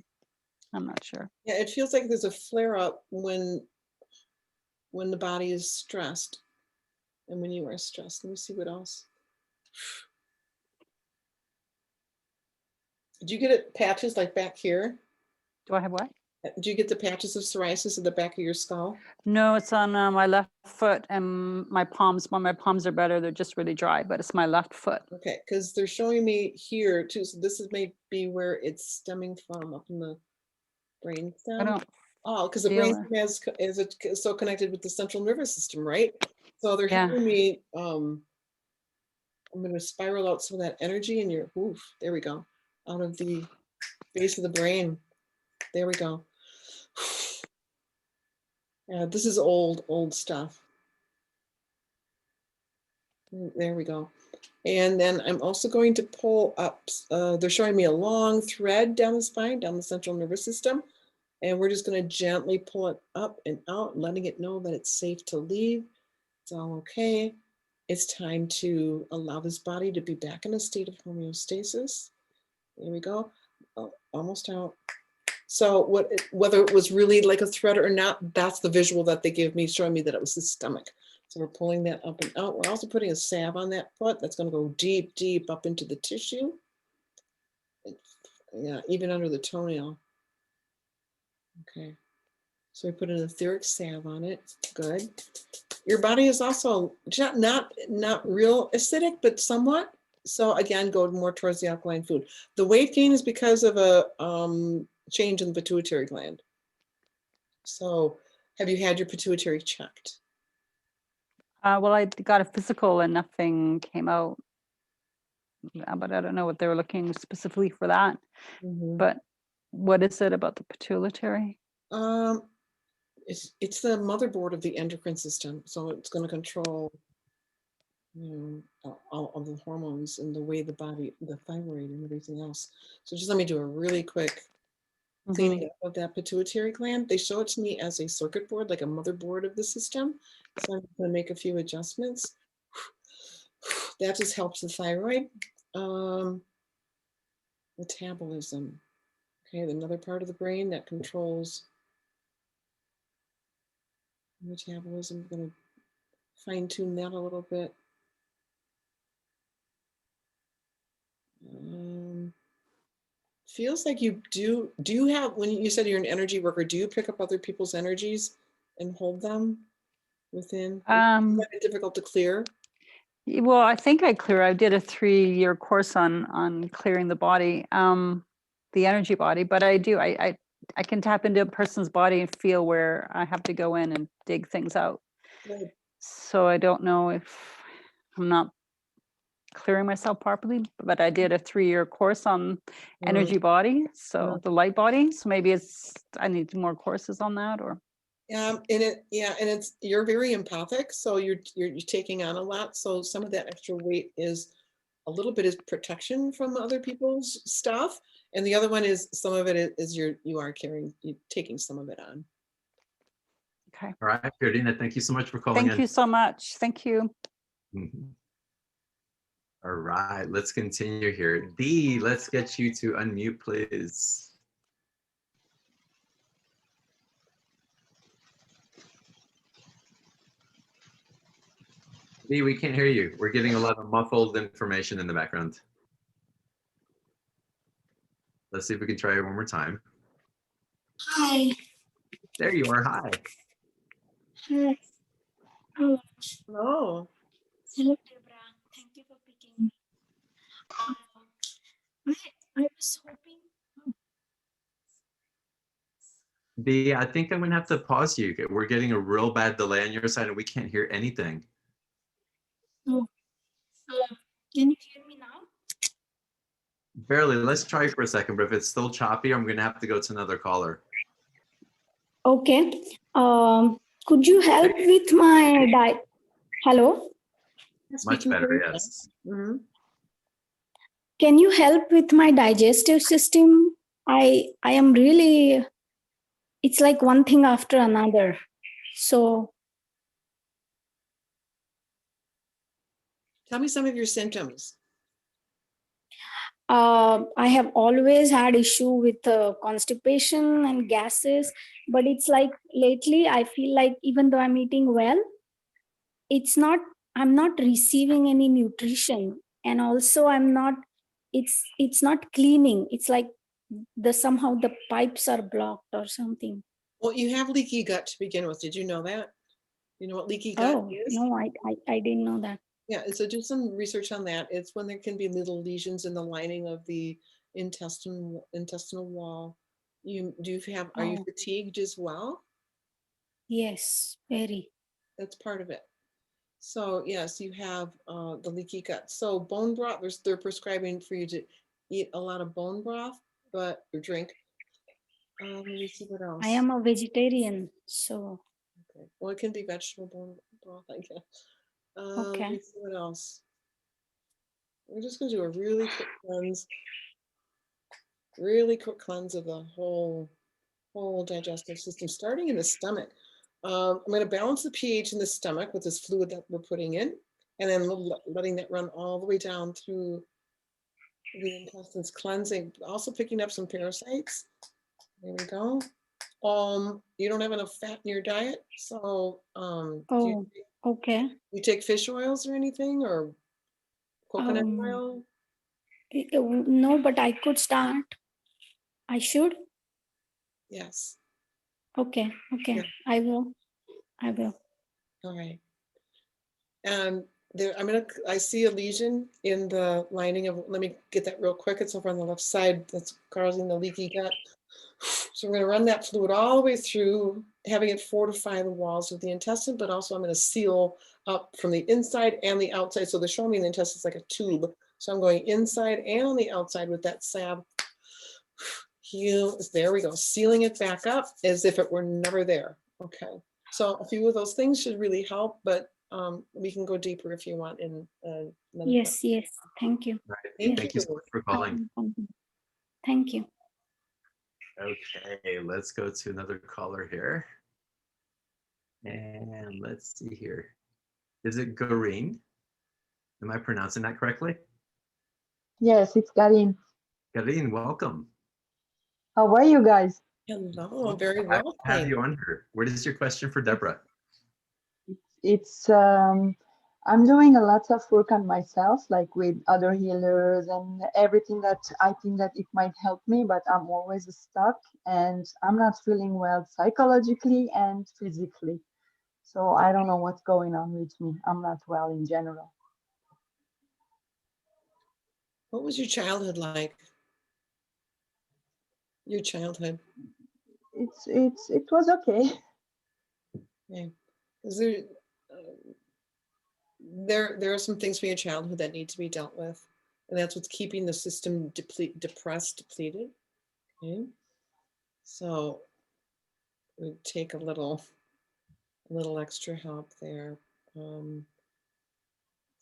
I'm not sure. Yeah, it feels like there's a flare up when the body is stressed and when you are stressed. Let me see what else. Do you get it patches like back here? Do I have what? Do you get the patches of psoriasis at the back of your skull? No, it's on my left foot and my palms. When my palms are better, they're just really dry, but it's my left foot. Okay, because they're showing me here too. So this is maybe where it's stemming from, up in the brain stem. I don't. Oh, because the brain stem is so connected with the central nervous system, right? So they're having me. I'm going to spiral out some of that energy in your. Oof, there we go. Out of the base of the brain. There we go. Yeah, this is old stuff. There we go. And then I'm also going to pull up, they're showing me a long thread down the spine, down the central nervous system. And we're just going to gently pull it up and out, letting it know that it's safe to leave. It's all okay. It's time to allow this body to be back in a state of homeostasis. There we go. Oh, almost out. So whether it was really like a thread or not, that's the visual that they gave me, showing me that it was the stomach. So we're pulling that up and out. We're also putting a salve on that foot. That's going to go deep, deep up into the tissue. Yeah, even under the toenail. Okay. So we put an etheric salve on it. Good. Your body is also not real acidic, but somewhat. So again, go more towards the alkaline food. The weight gain is because of a change in the pituitary gland. So have you had your pituitary checked? Well, I got a physical and nothing came out, but I don't know what they were looking specifically for that. But what is it about the pituitary? It's the motherboard of the endocrine system. So it's going to control, all of the hormones and the way the body, the thyroid and everything else. So just let me do a really quick cleaning up of that pituitary gland. They show it to me as a circuit board, like a motherboard of the system. So I'm going to make a few adjustments. That just helps the thyroid. Metabolism. Okay, another part of the brain that controls metabolism. I'm going to fine tune that a little bit. Feels like you do you have, when you said you're an energy worker, do you pick up other people's energies and hold them within? Is that difficult to clear? Well, I think I did a 3-year course on clearing the body, the energy body, but I can tap into a person's body and feel where I have to go in and dig things out. Good. So I don't know if I'm not clearing myself properly, but I did a 3-year course on energy body, so the light body. So maybe I need more courses on that, or. And it's, you're very empathic, so you're taking on a lot. So some of that extra weight is a little bit is protection from other people's stuff, and the other one is some of it is you are taking some of it on. Okay. All right, Ferdinand, thank you so much for calling in. Thank you so much. Thank you. All right, let's continue here. Dee, let's get you to unmute, please. Dee, we can't hear you. We're getting a lot of muffled information in the background. Let's see if we can try it one more time. Hi. There you are. Hi. Hi. Hello. Hello, Debrah. Thank you for picking me. I was hoping. Dee, I think I'm going to have to pause you. We're getting a real bad delay on your side and we can't hear anything. Oh, can you hear me now? Barely. Let's try for a second, but if it's still choppy, I'm going to have to go to another caller. Okay. Could you help with my Hello? Much better, yes. Can you help with my digestive system? I am really, it's like one thing after another. So Tell me some of your symptoms. I have always had issue with constipation and gases, but it's like lately I feel like even though I'm eating well, I'm not receiving any nutrition, and also it's not cleaning. It's like somehow the pipes are blocked or something. Well, you have leaky gut to begin with. Did you know that? You know what leaky gut is? No, I didn't know that. Yeah, and so do some research on that. It's when there can be little lesions in the lining of the intestinal wall. Are you fatigued as well? Yes, very. That's part of it. So yes, you have the leaky gut. So bone broth, they're prescribing for you to eat a lot of bone broth, or drink. Let me see what else. I am a vegetarian, so. Okay. Well, it can be vegetable broth, I guess. Okay. Let me see what else. We're just going to do a really quick cleanse. Really quick cleanse of the whole digestive system, starting in the stomach. I'm going to balance the pH in the stomach with this fluid that we're putting in, and then letting that run all the way down through the intestines, cleansing, also picking up some parasites. There we go. You don't have enough fat in your diet, so Oh, okay. you take fish oils or anything, or coconut oil? No, but I could start. I should. Yes. Okay. Okay. Yeah. I will. All right. And there, I see a lesion in the lining of, let me get that real quick. It's over on the left side that's causing the leaky gut. So we're going to run that fluid all the way through, having it fortify the walls of the intestine, but also I'm going to seal up from the inside and the outside. So they're showing me the intestine is like a tube. So I'm going inside and on the outside with that salve. Heal, there we go, sealing it back up as if it were never there. Okay, so a few of those things should really help, but we can go deeper if you want in another Yes. Yes. Thank you. Right. Thank you so much for calling. Thank you. Okay, let's go to another caller here. And let's see here. Is it Gareen? Am I pronouncing that correctly? Yes, it's Karin. Gareen, welcome. How are you guys? Hello, very well. I have you on here. What is your question for Debrah? It's I'm doing a lot of work on myself, like with other healers and everything that I think that it might help me, but I'm always stuck and I'm not feeling well psychologically and physically. So I don't know what's going on with me. I'm not well in general. What was your childhood like? Your childhood? It was okay. Okay. Is there are some things from your childhood that need to be dealt with, and that's what's keeping the system depleted. Okay, so we take a little extra help there.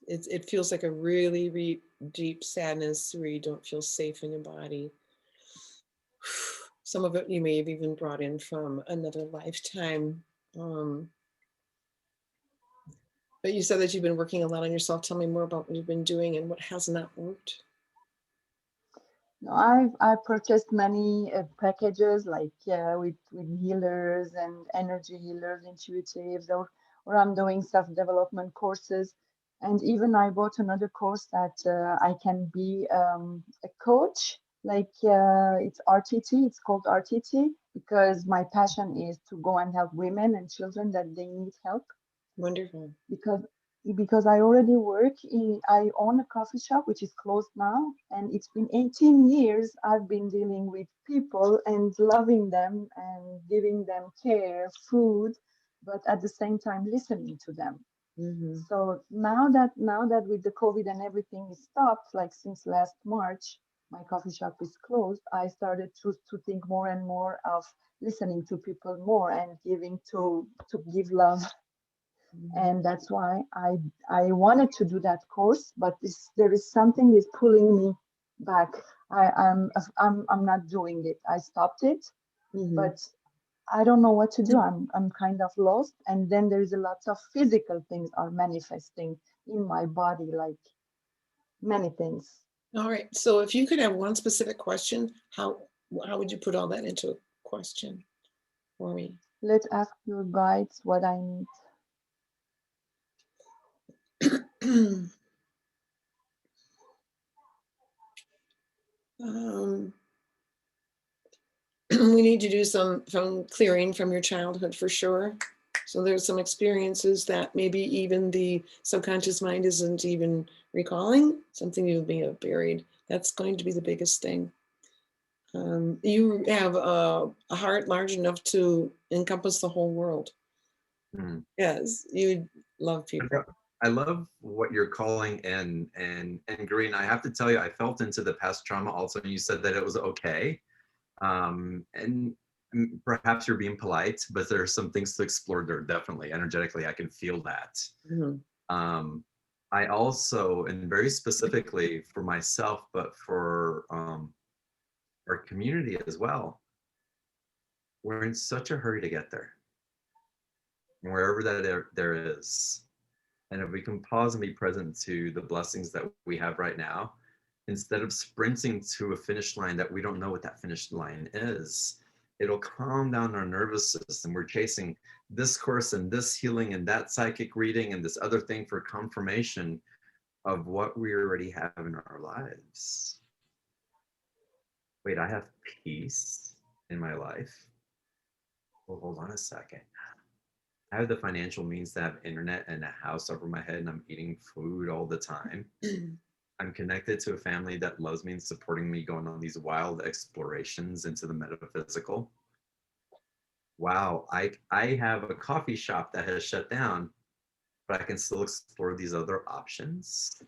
It feels like a really deep sadness where you don't feel safe in your body. Some of it you may have even brought in from another lifetime. But you said that you've been working a lot on yourself. Tell me more about what you've been doing and what has not worked. No, I purchased many packages like with healers and energy healers, intuitives, or I'm doing self-development courses, and even I bought another course that I can be a coach. Like it's RTT, it's called RTT because my passion is to go and help women and children that they need help. Wonderful. Because I already I own a coffee shop, which is closed now. And it's been 18 years I've been dealing with people and loving them and giving them care, food, but at the same time, listening to them. Mm-hmm. So now that with the COVID and everything is stopped, like since last March, my coffee shop is closed. I started to think more and more of listening to people more and giving to give love. And that's why I wanted to do that course, but there is something is pulling me back. I'm not doing it. I stopped it, but I don't know what to do. I'm kind of lost. And then there is a lot of physical things are manifesting in my body, like many things. All right. So if you could have one specific question, how would you put all that into a question for me? Let's ask your guides what I need. We need to do some clearing from your childhood for sure. So there's some experiences that maybe even the subconscious mind isn't even recalling, something you may have buried. That's going to be the biggest thing. You have a heart large enough to encompass the whole world. Yes, you love people. I love what you're calling and Green. I have to tell you, I felt into the past trauma also, and you said that it was okay. And perhaps you're being polite, but there are some things to explore there. Definitely, energetically, I can feel that. I also, and very specifically for myself, but for our community as well, we're in such a hurry to get there, wherever that there is. And if we can pause and be present to the blessings that we have right now, instead of sprinting to a finish line that we don't know what that finish line is, it'll calm down our nervous system. We're chasing this course and this healing and that psychic reading and this other thing for confirmation of what we already have in our lives. Wait, I have peace in my life. Well, hold on a second. I have the financial means to have internet and a house over my head, and I'm eating food all the time. I'm connected to a family that loves me and supporting me going on these wild explorations into the metaphysical. Wow, I have a coffee shop that has shut down, but I can still explore these other options.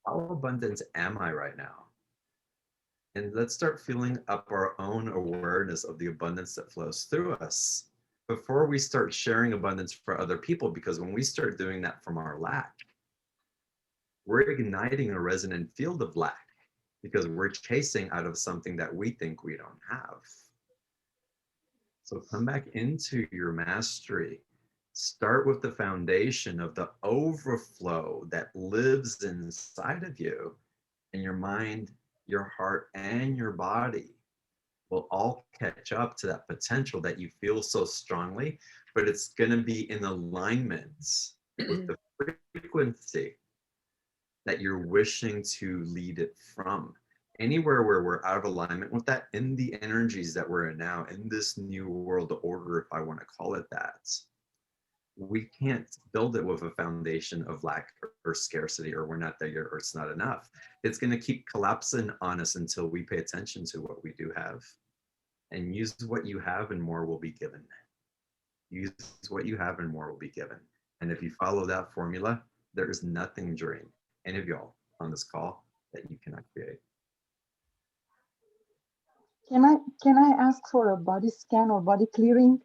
How abundant am I right now? And let's start filling up our own awareness of the abundance that flows through us before we start sharing abundance for other people, because when we start doing that from our lack, we're igniting a resonant field of lack because we're chasing out of something that we think we don't have. So come back into your mastery. Start with the foundation of the overflow that lives inside of you, and your mind, your heart, and your body will all catch up to that potential that you feel so strongly, but it's going to be in alignment with the frequency that you're wishing to lead it from. Anywhere where we're out of alignment with that, in the energies that we're in now, in this new world order, if I want to call it that, we can't build it with a foundation of lack or scarcity, or we're not there yet, or it's not enough. It's going to keep collapsing on us until we pay attention to what we do have. And use what you have and more will be given. Use what you have and more will be given. And if you follow that formula, there is nothing during any of y'all on this call that you cannot create. Can I ask for a body scan or body clearing?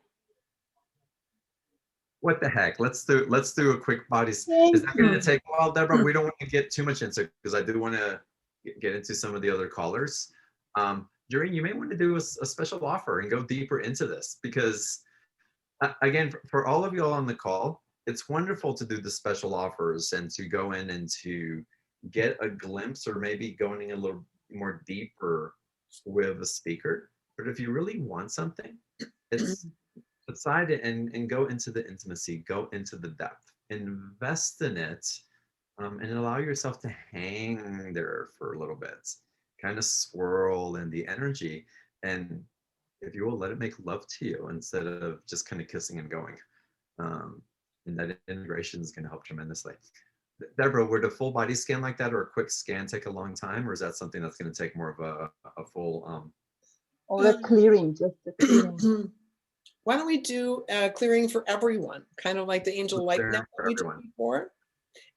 What the heck? Let's do a quick body. Is that going to take a while, Deborah? We don't want to get too much into it because I do want to get into some of the other callers. During, you may want to do a special offer and go deeper into this, because again, for all of you all on the call, it's wonderful to do the special offers and to go in and to get a glimpse, or maybe going a little more deeper with a speaker. But if you really want something, it's decide it and go into the intimacy, go into the depth, invest in it, and allow yourself to hang there for a little bit, kind of swirl in the energy. And if you will, let it make love to you instead of just kind of kissing and going. And that integration is going to help tremendously. Deborah, would a full body scan like that or a quick scan take a long time, or is that something that's going to take more of a full or a clearing, just a clearing? Why don't we do a clearing for everyone, kind of like the angel light net that we did before.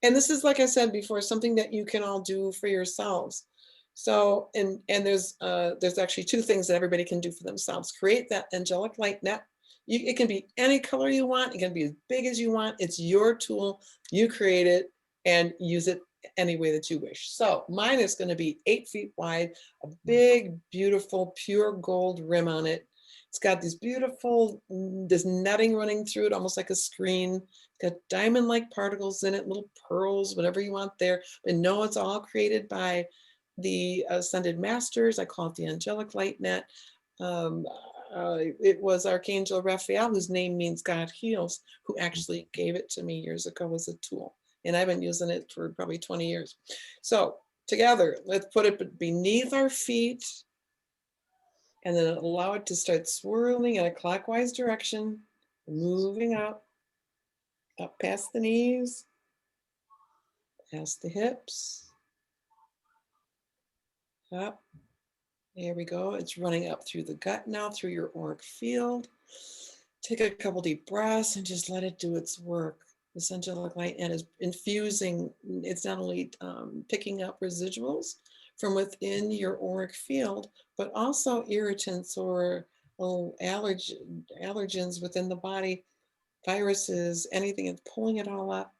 And this is, like I said before, something that you can all do for yourselves. So, and there's actually two things that everybody can do for themselves. Create that angelic light net. It can be any color you want. It can be as big as you want. It's your tool. You create it and use it any way that you wish. So mine is going to be 8 feet wide, a big, beautiful, pure gold rim on it. It's got these beautiful, this netting running through it, almost like a screen. It's got diamond-like particles in it, little pearls, whatever you want there. But no, it's all created by the Ascended Masters. I call it the Angelic Light Net. It was Archangel Raphael, whose name means God heals, who actually gave it to me years ago as a tool. And I've been using it for probably 20 years. So together, let's put it beneath our feet, and then allow it to start swirling in a clockwise direction, moving up past the knees, past the hips, up. There we go. It's running up through the gut now, through your auric field. Take a couple deep breaths and just let it do its work. This angelic light net is infusing. It's not only picking up residuals from within your auric field, but also irritants or allergens within the body, viruses, anything, it's pulling it all up,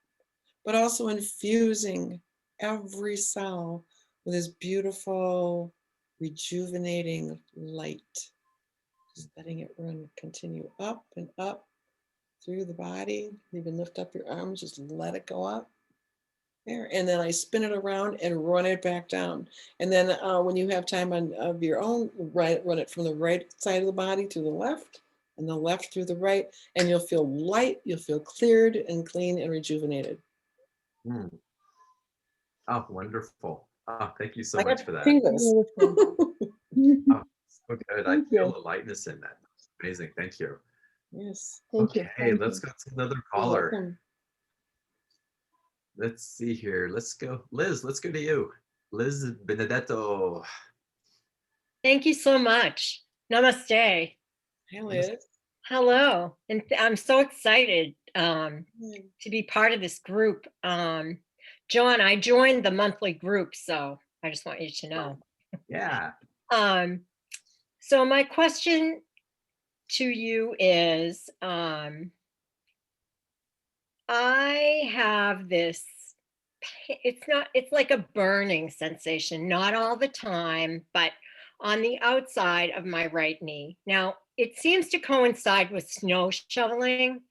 but also infusing every cell with this beautiful, rejuvenating light. Just letting it run, continue up and up through the body. Even lift up your arms, just let it go up there. And then I spin it around and run it back down. And then when you have time of your own, run it from the right side of the body to the left, and the left through the right, and you'll feel light, you'll feel cleared and clean and rejuvenated. Mm. Oh, wonderful. Oh, thank you so I much got for that. fingers. Oh, so good. I Thank feel you. the lightness in that. Amazing. Thank you. Yes. Thank you. Okay, Thank let's you. go to another You're caller. welcome. Let's see here. Let's go. Liz, let's go to you. Liz Benedetto. Thank you so much. Namaste. Hi, Liz. Hello. And I'm so excited Hi. to be part of this group. John, I joined the monthly group, so I just want you to know. Yeah. So my question to you is, I have this, it's like a burning sensation, not all the time, but on the outside of my right knee. Now, it seems to coincide with snow shoveling.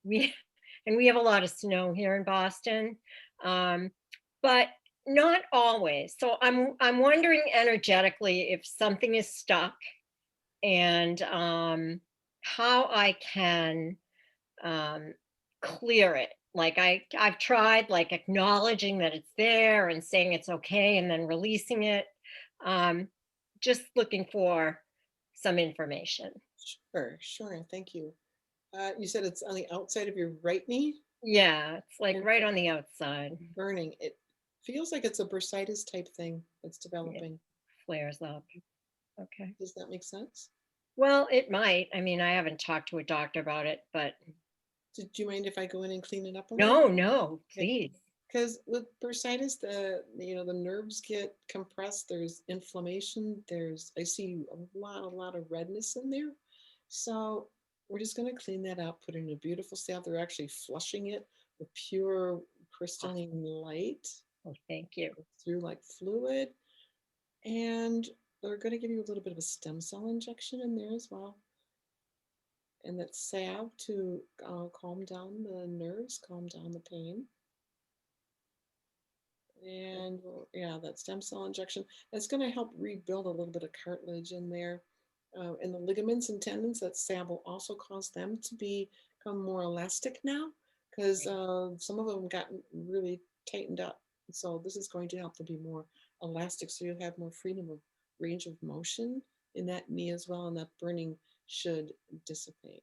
We have a lot of snow here in Boston, but not always. So I'm wondering energetically if something is stuck, and how I can clear it. Like I've tried like acknowledging that it's there and saying it's okay and then releasing it. Just looking for some information. Sure. Thank you. You said it's on the outside of your right knee? Yeah, it's like And right on the outside. burning. It feels like it's a bursitis type thing that's developing. Flares up. Okay. Does that make sense? Well, it might. I mean, I haven't talked to a doctor about it, but Do you mind if I go in and clean it up a little? no, please. Because with bursitis, the nerves get compressed. There's inflammation. I see a lot of redness in there. So we're just going to clean that up, put it in a beautiful salve. They're actually flushing it with pure crystalline light. Oh, thank you. Through like fluid. And they're going to give you a little bit of a stem cell injection in there as well. And that salve to calm down the nerves, calm down the pain. And yeah, that stem cell injection, that's going to help rebuild a little bit of cartilage in there. And the ligaments and tendons, that salve will also cause them to become more elastic now, because some of them got really tightened up. So this is going to help them be more elastic, so you have more freedom of range of motion in that knee as well, and that burning should dissipate.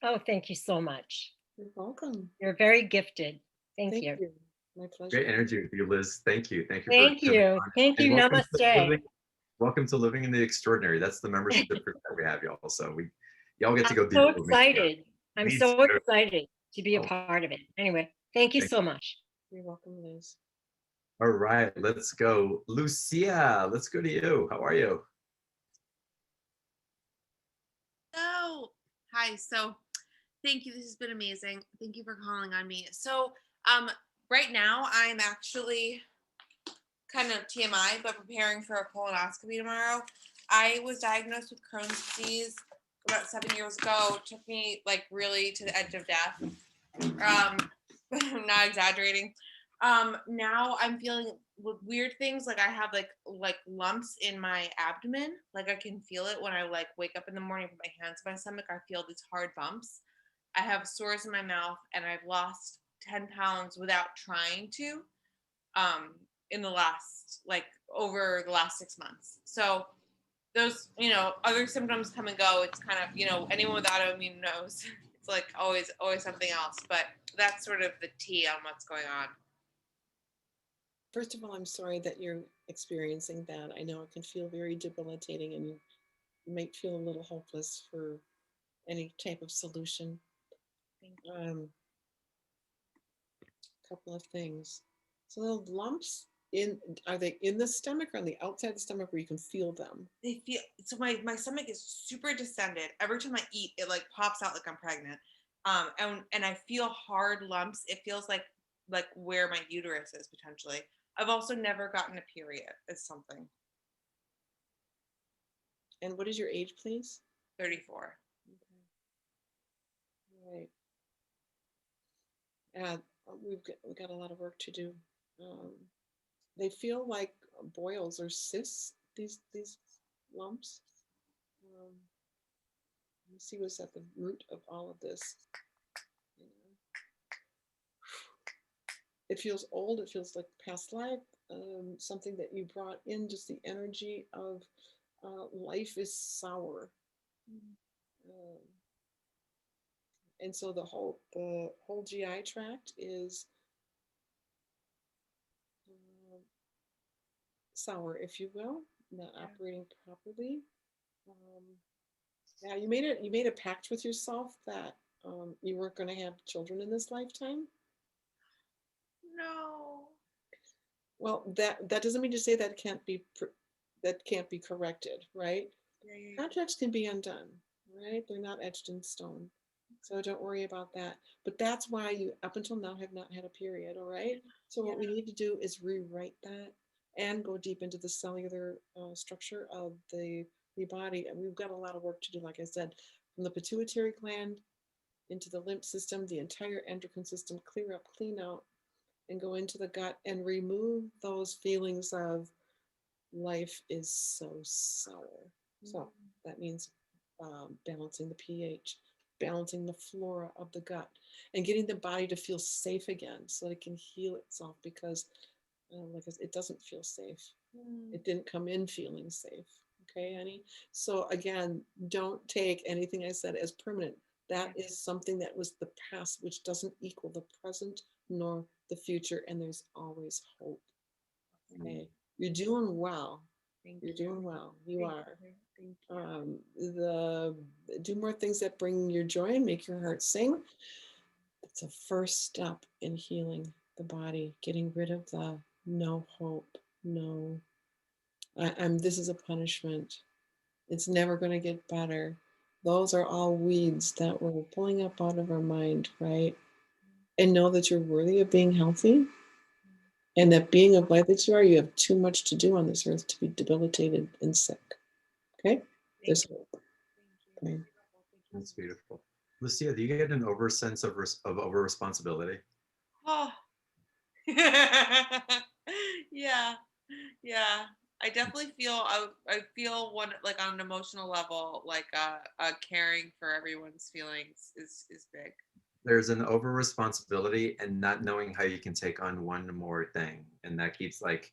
Oh, thank you so much. You're welcome. You're very gifted. Thank you. My pleasure. Great energy with you, Liz. Thank you. Thank for coming you. on. Thank you. And Namaste. welcome to Living in the Extraordinary. That's the membership group that we have, y'all. So y'all get to go I'm deeper. so excited. I'm so excited to be a Oh. part of it. Anyway, thank you so much. You're welcome, Liz. All right, let's go. Lucia, let's go to you. How are you? So, hi. So, thank you. This has been amazing. Thank you for calling on me. So, right now I'm actually kind of TMI, but preparing for a colonoscopy tomorrow. I was diagnosed with Crohn's disease about 7 years ago. It took me like really to the edge of death. I'm not exaggerating. Now I'm feeling weird things, like I have like lumps in my abdomen. Like I can feel it when I like wake up in the morning, put my hands on my stomach. I feel these hard bumps. I have sores in my mouth, and I've lost 10 pounds without trying to. In the last over the last 6 months. So those, other symptoms come and go. It's kind of, anyone with autoimmune knows it's like always something else, but that's sort of the tea on what's going on. First of all, I'm sorry that you're experiencing that. I know it can feel very debilitating, and you might feel a little hopeless for any type of solution. A couple of things. So the lumps, Are they in the stomach or on the outside of the stomach where you can feel them? They feel, so my stomach is super distended. Every time I eat, it like pops out like I'm pregnant. And I feel hard lumps. It feels like where my uterus is potentially. I've also never gotten a period. It's something. And what is your age, please? 34. Okay. Right. Yeah, we've got a lot of work to do. They feel like boils or cysts, these lumps. Let me see what's at the root of all of this. It feels old. It feels like past life, something that you brought in, just the energy of life is sour. And so the whole GI tract is sour, if you will, not operating properly. Yeah, you made a pact with yourself that you weren't going to have children in this lifetime. No. Well, that doesn't mean to say that can't be corrected, right? Yeah. Contracts can be undone, right? They're not etched in stone, so don't worry about that. But that's why you, up until now, have not had a period. All right. So what we need to do is rewrite that and go deep into the cellular structure of the body, and we've got a lot of work to do. Like I said, from the pituitary gland into the lymph system, the entire endocrine system, clear up, clean out, and go into the gut and remove those feelings of life is so sour. So that means balancing the pH, balancing the flora of the gut, and getting the body to feel safe again so that it can heal itself, because like I said, it doesn't feel safe. It didn't come in feeling safe. Okay, honey? So again, don't take anything I said as permanent. That is something that was the past, which doesn't equal the present nor the future, and there's always hope. Okay, you're doing well. You're doing well. You are. Do more things that bring you joy and make your heart sing. It's a first step in healing the body, getting rid of the no hope, no. This is a punishment. It's never going to get better. Those are all weeds that we're pulling up out of our mind, right? And know that you're worthy of being healthy, and that being of light that you are, you have too much to do on this earth to be debilitated and sick. Okay? There's hope. Okay. That's beautiful. Lucia, do you get an over sense of over responsibility? Oh. Yeah. I definitely feel I feel one, like on an emotional level, like caring for everyone's feelings is big. There's an over responsibility and not knowing how you can take on one more thing, and that keeps like,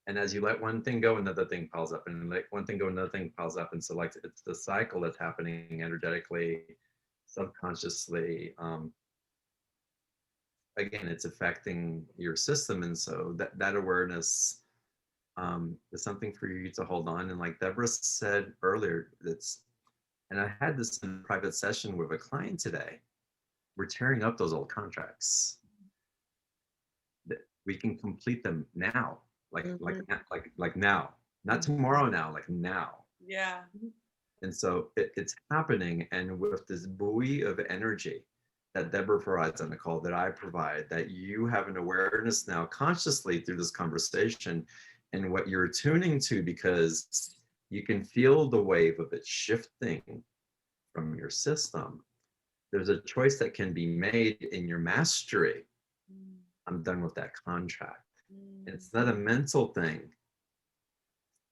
and as you let one thing go, another thing piles up, and let one thing go, another thing piles up, and so like it's the cycle that's happening energetically, subconsciously. Again, it's affecting your system, and so that awareness is something for you to hold on. And like Deborah said earlier, and I had this in a private session with a client today. We're tearing up those old contracts. That we can complete them now, like now, not tomorrow. Now, like now. Yeah. And so it's happening, and with this buoy of energy that Deborah provides on the call, that I provide, that you have an awareness now consciously through this conversation and what you're tuning to, because you can feel the wave of it shifting from your system. There's a choice that can be made in your mastery. I'm done with that contract. It's not a mental thing.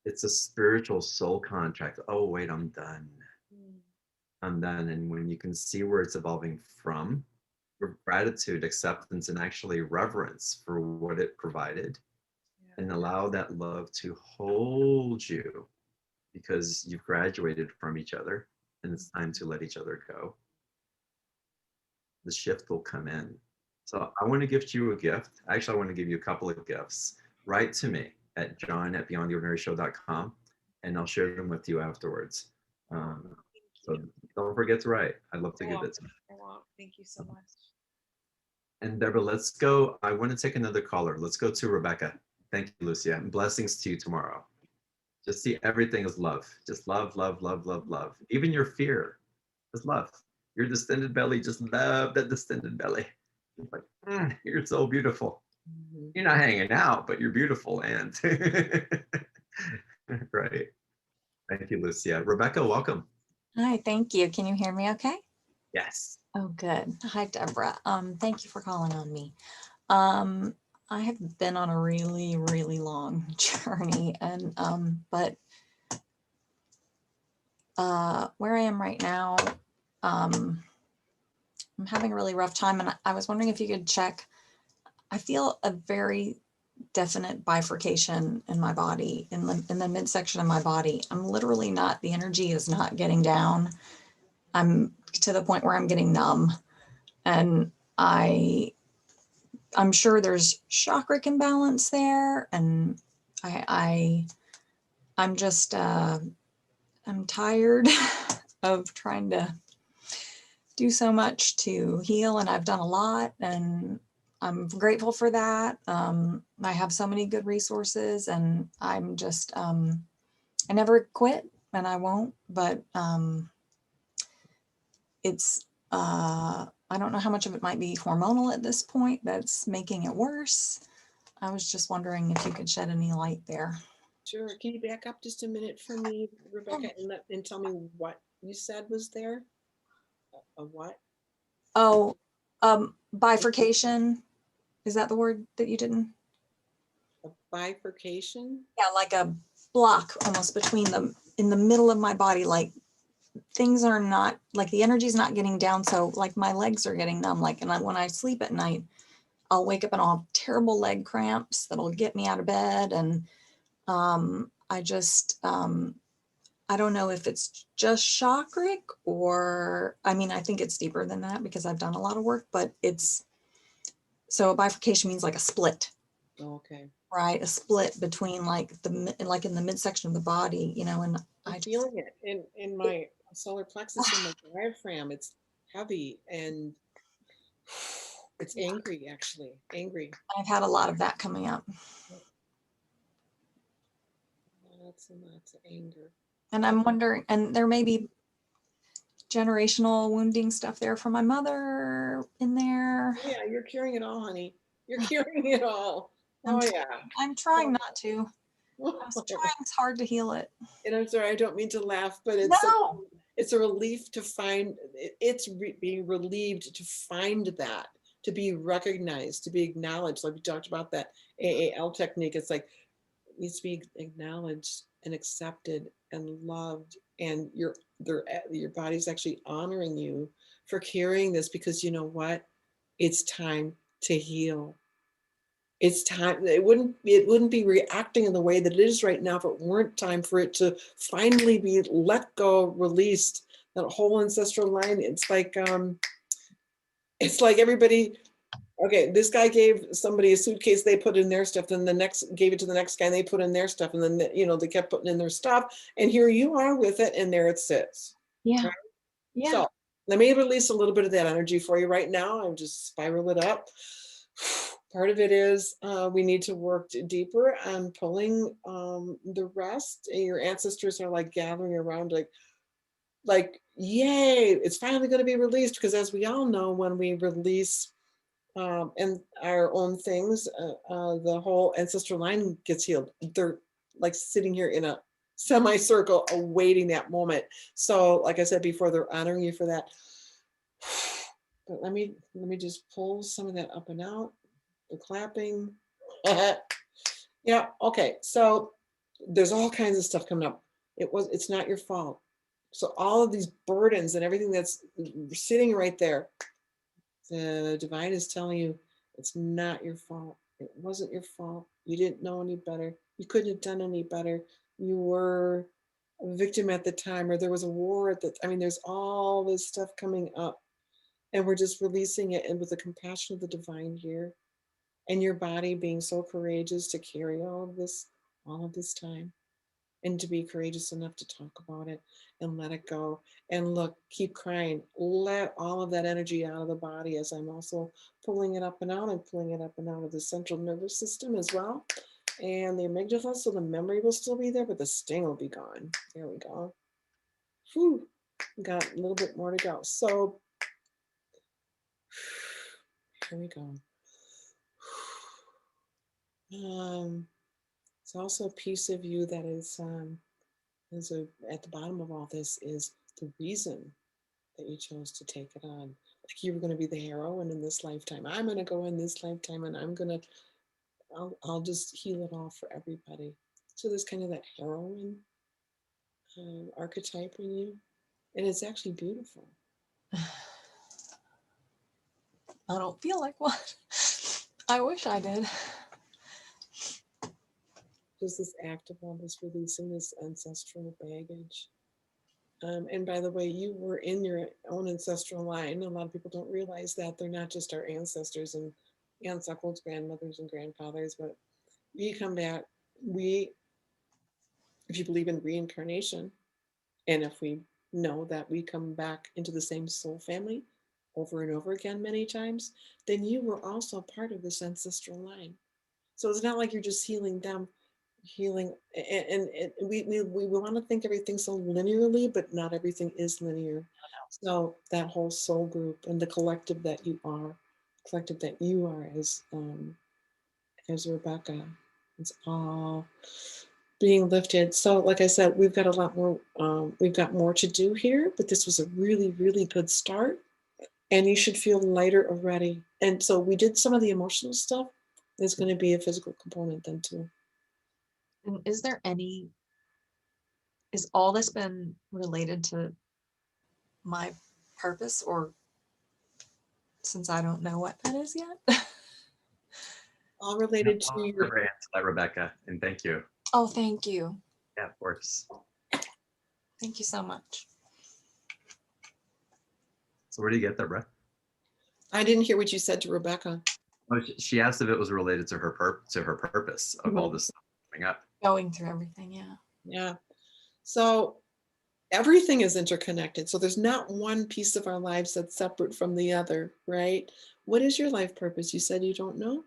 It's a spiritual soul contract. Oh, wait, I'm done. I'm done. And when you can see where it's evolving from, with gratitude, acceptance, and actually reverence for what it provided, and allow that love to hold you, because you've graduated from each other and it's time to let each other go, the shift will come in. So I want to gift you a gift. Actually, I want to give you a couple of gifts. Write to me at john@beyondtheordinaryshow.com, and I'll share them with you afterwards. So don't forget to write. I'd love to give it to you. Thank you so much. And Deborah, let's go. I want to take another caller. Let's go to Rebecca. Thank you, Lucia. And blessings to you tomorrow. Just see everything as love. Just love, love, love, love, love. Even your fear is love. Your distended belly, just love that distended belly. It's like, you're so beautiful. You're not hanging out, but you're beautiful. And right. Thank you, Lucia. Rebecca, welcome. Hi, thank you. Can you hear me okay? Yes. Oh, good. Hi, Deborah. Thank you for calling on me. I have been on a really, really long journey, and where I am right now, I'm having a really rough time, and I was wondering if you could check. I feel a very definite bifurcation in my body, in the midsection of my body. I'm literally not, the energy is not getting down. I'm to the point where I'm getting numb, and I'm sure there's chakric imbalance there, and I'm just I'm tired of trying to do so much to heal, and I've done a lot, and I'm grateful for that. I have so many good resources, and I'm just I never quit, and I won't, but it's I don't know how much of it might be hormonal at this point that's making it worse. I was just wondering if you could shed any light there. Sure. Can you back up just a minute for me, Rebecca, and tell me what you said was there? A what? Oh, bifurcation. Is that the word that you didn't? A bifurcation? Yeah, like a block almost between them in the middle of my body, like things are not, like the energy is not getting down. So like my legs are getting numb. Like, and when I sleep at night, I'll wake up and I'll have terrible leg cramps that'll get me out of bed. And I just, I don't know if it's just chakric or, I mean, I think it's deeper than that because I've done a lot of work, but it's, so a bifurcation means like a split. Okay. Right, a split between like like in the midsection of the body, you know, and I'm feeling it in my solar plexus and my diaphragm. It's heavy and it's angry, actually. Angry. I've had a lot of that coming up. Lots and lots of anger. And I'm wondering, and there may be generational wounding stuff there from my mother in there. Yeah, you're carrying it all, honey. You're carrying it all. Oh, yeah. I'm trying not to. I was trying hard to heal it. And I'm sorry, I don't mean to laugh, but it's a relief to find, being relieved to find that, to be recognized, to be acknowledged. Like we talked about that AAL technique. It's like, it needs to be acknowledged and accepted and loved. And your body's actually honoring you for carrying this, because you know what? It's time to heal. It's time. It wouldn't be reacting in the way that it is right now if it weren't time for it to finally be let go, released. That whole ancestral line. It's like everybody. Okay, this guy gave somebody a suitcase, they put in their stuff, then the next gave it to the next guy, and they put in their stuff, and then they kept putting in their stuff, and here you are with it, and there it sits. Yeah. Right? Yeah. So let me release a little bit of that energy for you right now. I'm just spiral it up. Part of it is we need to work deeper on pulling the rest. And your ancestors are like gathering around, like yay, it's finally going to be released. Because as we all know, when we release and our own things, the whole ancestral line gets healed. They're like sitting here in a semicircle awaiting that moment. So like I said before, they're honoring you for that. But let me just pull some of that up and out. The clapping. Yeah, okay. So there's all kinds of stuff coming up. It's not your fault. So all of these burdens and everything that's sitting right there, the divine is telling you it's not your fault. It wasn't your fault. You didn't know any better. You couldn't have done any better. You were a victim at the time, or there was a war at the, I mean, there's all this stuff coming up, and we're just releasing it, and with the compassion of the divine here, and your body being so courageous to carry all of this time, and to be courageous enough to talk about it and let it go. And look, keep crying. Let all of that energy out of the body, as I'm also pulling it up and out. I'm pulling it up and out of the central nervous system as well. And the amygdala, so the memory will still be there, but the sting will be gone. There we go. Whew, got a little bit more to go. So here we go. It's also a piece of you that is at the bottom of all this is the reason that you chose to take it on. Like you were going to be the heroine in this lifetime. I'm going to go in this lifetime and I'll just heal it all for everybody. So there's kind of that heroine archetype in you. And it's actually beautiful. I don't feel like one. I wish I did. Just this act of all this releasing this ancestral baggage. And by the way, you were in your own ancestral line. A lot of people don't realize that they're not just our ancestors and aunts, uncles, grandmothers, and grandfathers, but we come back. If you believe in reincarnation, and if we know that we come back into the same soul family over and over again many times, then you were also part of this ancestral line. So it's not like you're just healing them, and we want to think everything so linearly, but not everything is linear. So that whole soul group and the collective that you are as Rebecca, it's all being lifted. So like I said, we've got a lot more, we've got more to do here, but this was a really, really good start, and you should feel lighter already. And so we did some of the emotional stuff. There's going to be a physical component then too. And is all this been related to my purpose, or since I don't know what that is yet? All related to your answer that, Rebecca, and thank you. Oh, thank you. Yeah, of course. Thank you so much. So where do you get that, Brett? I didn't hear what you said to Rebecca. Oh, she asked if it was related to her purpose of all this stuff coming up. Going through everything, yeah. Yeah. So everything is interconnected. So there's not one piece of our lives that's separate from the other, right? What is your life purpose? You said you don't know?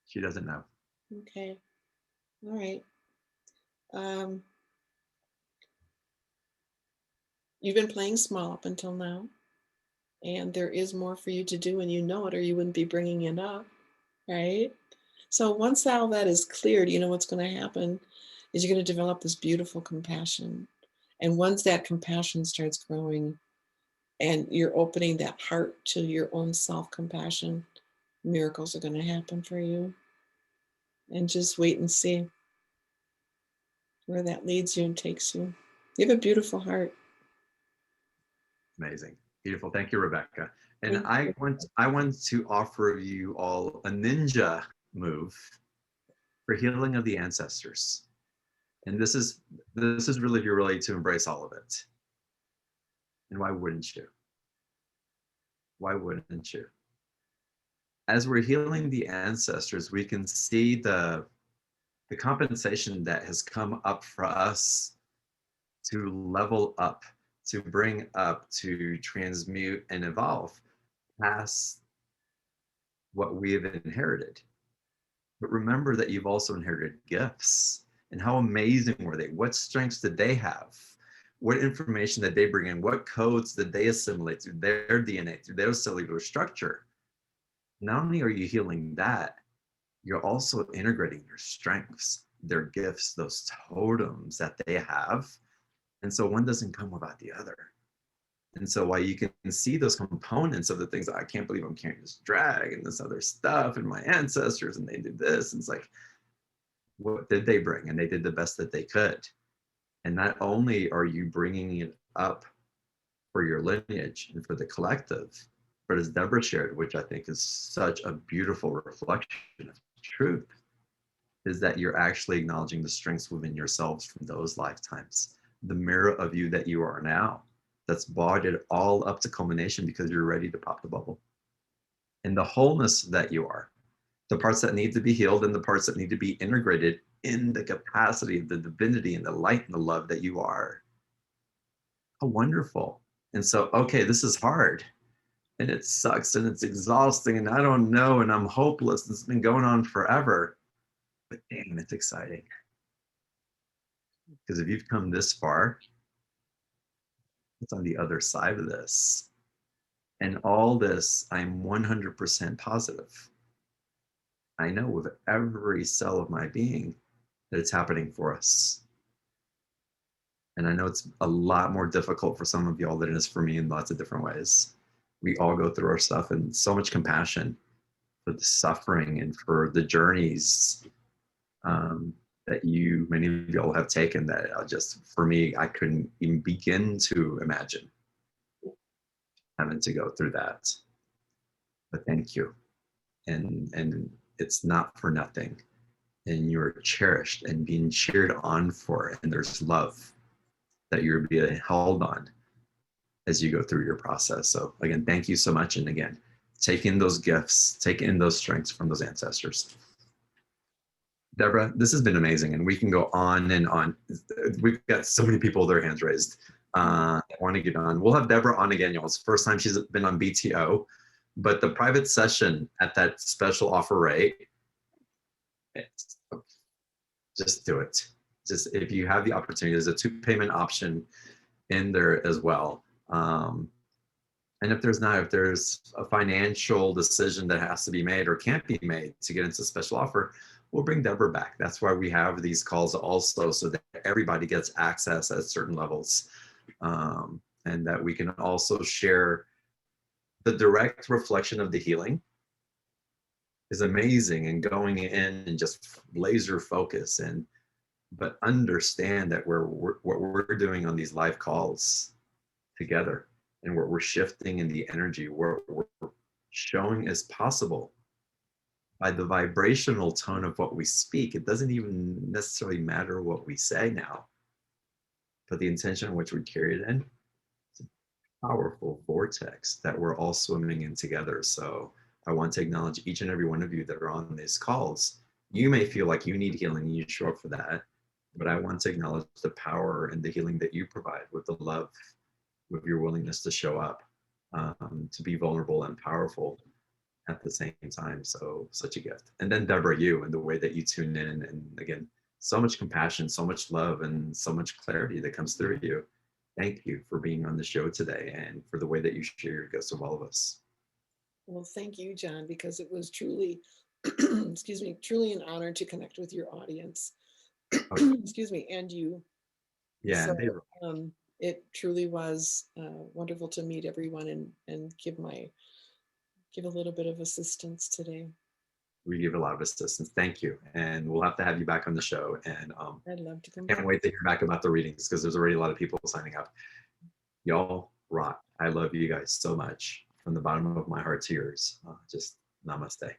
She doesn't know. Okay. All right. You've been playing small up until now, and there is more for you to do, and you know it, or you wouldn't be bringing it up, right? So once all that is cleared, you know what's going to happen is you're going to develop this beautiful compassion. And once that compassion starts growing and you're opening that heart to your own self-compassion, miracles are going to happen for you. And just wait and see where that leads you and takes you. You have a beautiful heart. Amazing. Beautiful. Thank you, Rebecca. And I want to offer you all a ninja move for healing of the ancestors. And this is really, if you're ready to embrace all of it. And why wouldn't you? Why wouldn't you? As we're healing the ancestors, we can see the compensation that has come up for us to level up, to bring up, to transmute and evolve past what we have inherited. But remember that you've also inherited gifts. And how amazing were they? What strengths did they have? What information did they bring in? What codes did they assimilate through their DNA, through their cellular structure? Not only are you healing that, you're also integrating their strengths, their gifts, those totems that they have. And so one doesn't come without the other. And so while you can see those components of the things, I can't believe I'm carrying this drag and this other stuff and my ancestors and they did this. And it's like, what did they bring? And they did the best that they could. And not only are you bringing it up for your lineage and for the collective, but as Debrah shared, which I think is such a beautiful reflection of truth, is that you're actually acknowledging the strengths within yourselves from those lifetimes, the mirror of you that you are now, that's brought it all up to culmination because you're ready to pop the bubble. And the wholeness that you are, the parts that need to be healed and the parts that need to be integrated in the capacity of the divinity and the light and the love that you are. How wonderful. And so, okay, this is hard and it sucks and it's exhausting and I don't know and I'm hopeless. It's been going on forever. But damn, it's exciting. Because if you've come this far, it's on the other side of this. And all this, I'm 100% positive. I know with every cell of my being that it's happening for us. And I know it's a lot more difficult for some of y'all than it is for me in lots of different ways. We all go through our stuff, and so much compassion for the suffering and for the journeys that many of y'all have taken that for me, I couldn't even begin to imagine having to go through that. But thank you. And it's not for nothing. And you're cherished and being cheered on for, and there's love that you're being held on as you go through your process. So again, thank you so much. And again, take in those gifts, take in those strengths from those ancestors. Deborah, this has been amazing, and we can go on and on. We've got so many people with their hands raised. I want to get on. We'll have Deborah on again, y'all. It's the first time she's been on BTO, but the private session at that special offer rate, just do it. Just if you have the opportunity, there's a 2-payment option in there as well. And if there's a financial decision that has to be made or can't be made to get into a special offer, we'll bring Deborah back. That's why we have these calls also, so that everybody gets access at certain levels. And that we can also share the direct reflection of the healing is amazing, and going in and just laser focus, but understand that what we're doing on these live calls together, and what we're shifting in the energy, what we're showing is possible by the vibrational tone of what we speak. It doesn't even necessarily matter what we say now, but the intention in which we carry it in, it's a powerful vortex that we're all swimming in together. So I want to acknowledge each and every one of you that are on these calls. You may feel like you need healing and you show up for that, but I want to acknowledge the power and the healing that you provide with the love, with your willingness to show up, to be vulnerable and powerful at the same time. So such a gift. And then Deborah, you, and the way that you tune in, and again, so much compassion, so much love, and so much clarity that comes through you. Thank you for being on the show today, and for the way that you share your gifts with all of us. Well, thank you, John, because it was truly, excuse me, truly an honor to connect with your audience. Excuse me, and you. Yeah, so, it truly was wonderful to meet everyone and give a little bit of assistance today. We give a lot of assistance. Thank you. And we'll have to have you back on the show. And I'd love to come can't back. wait to hear back about the readings, because there's already a lot of people signing up. Y'all rock. I love you guys so much from the bottom of my heart to yours. Just namaste.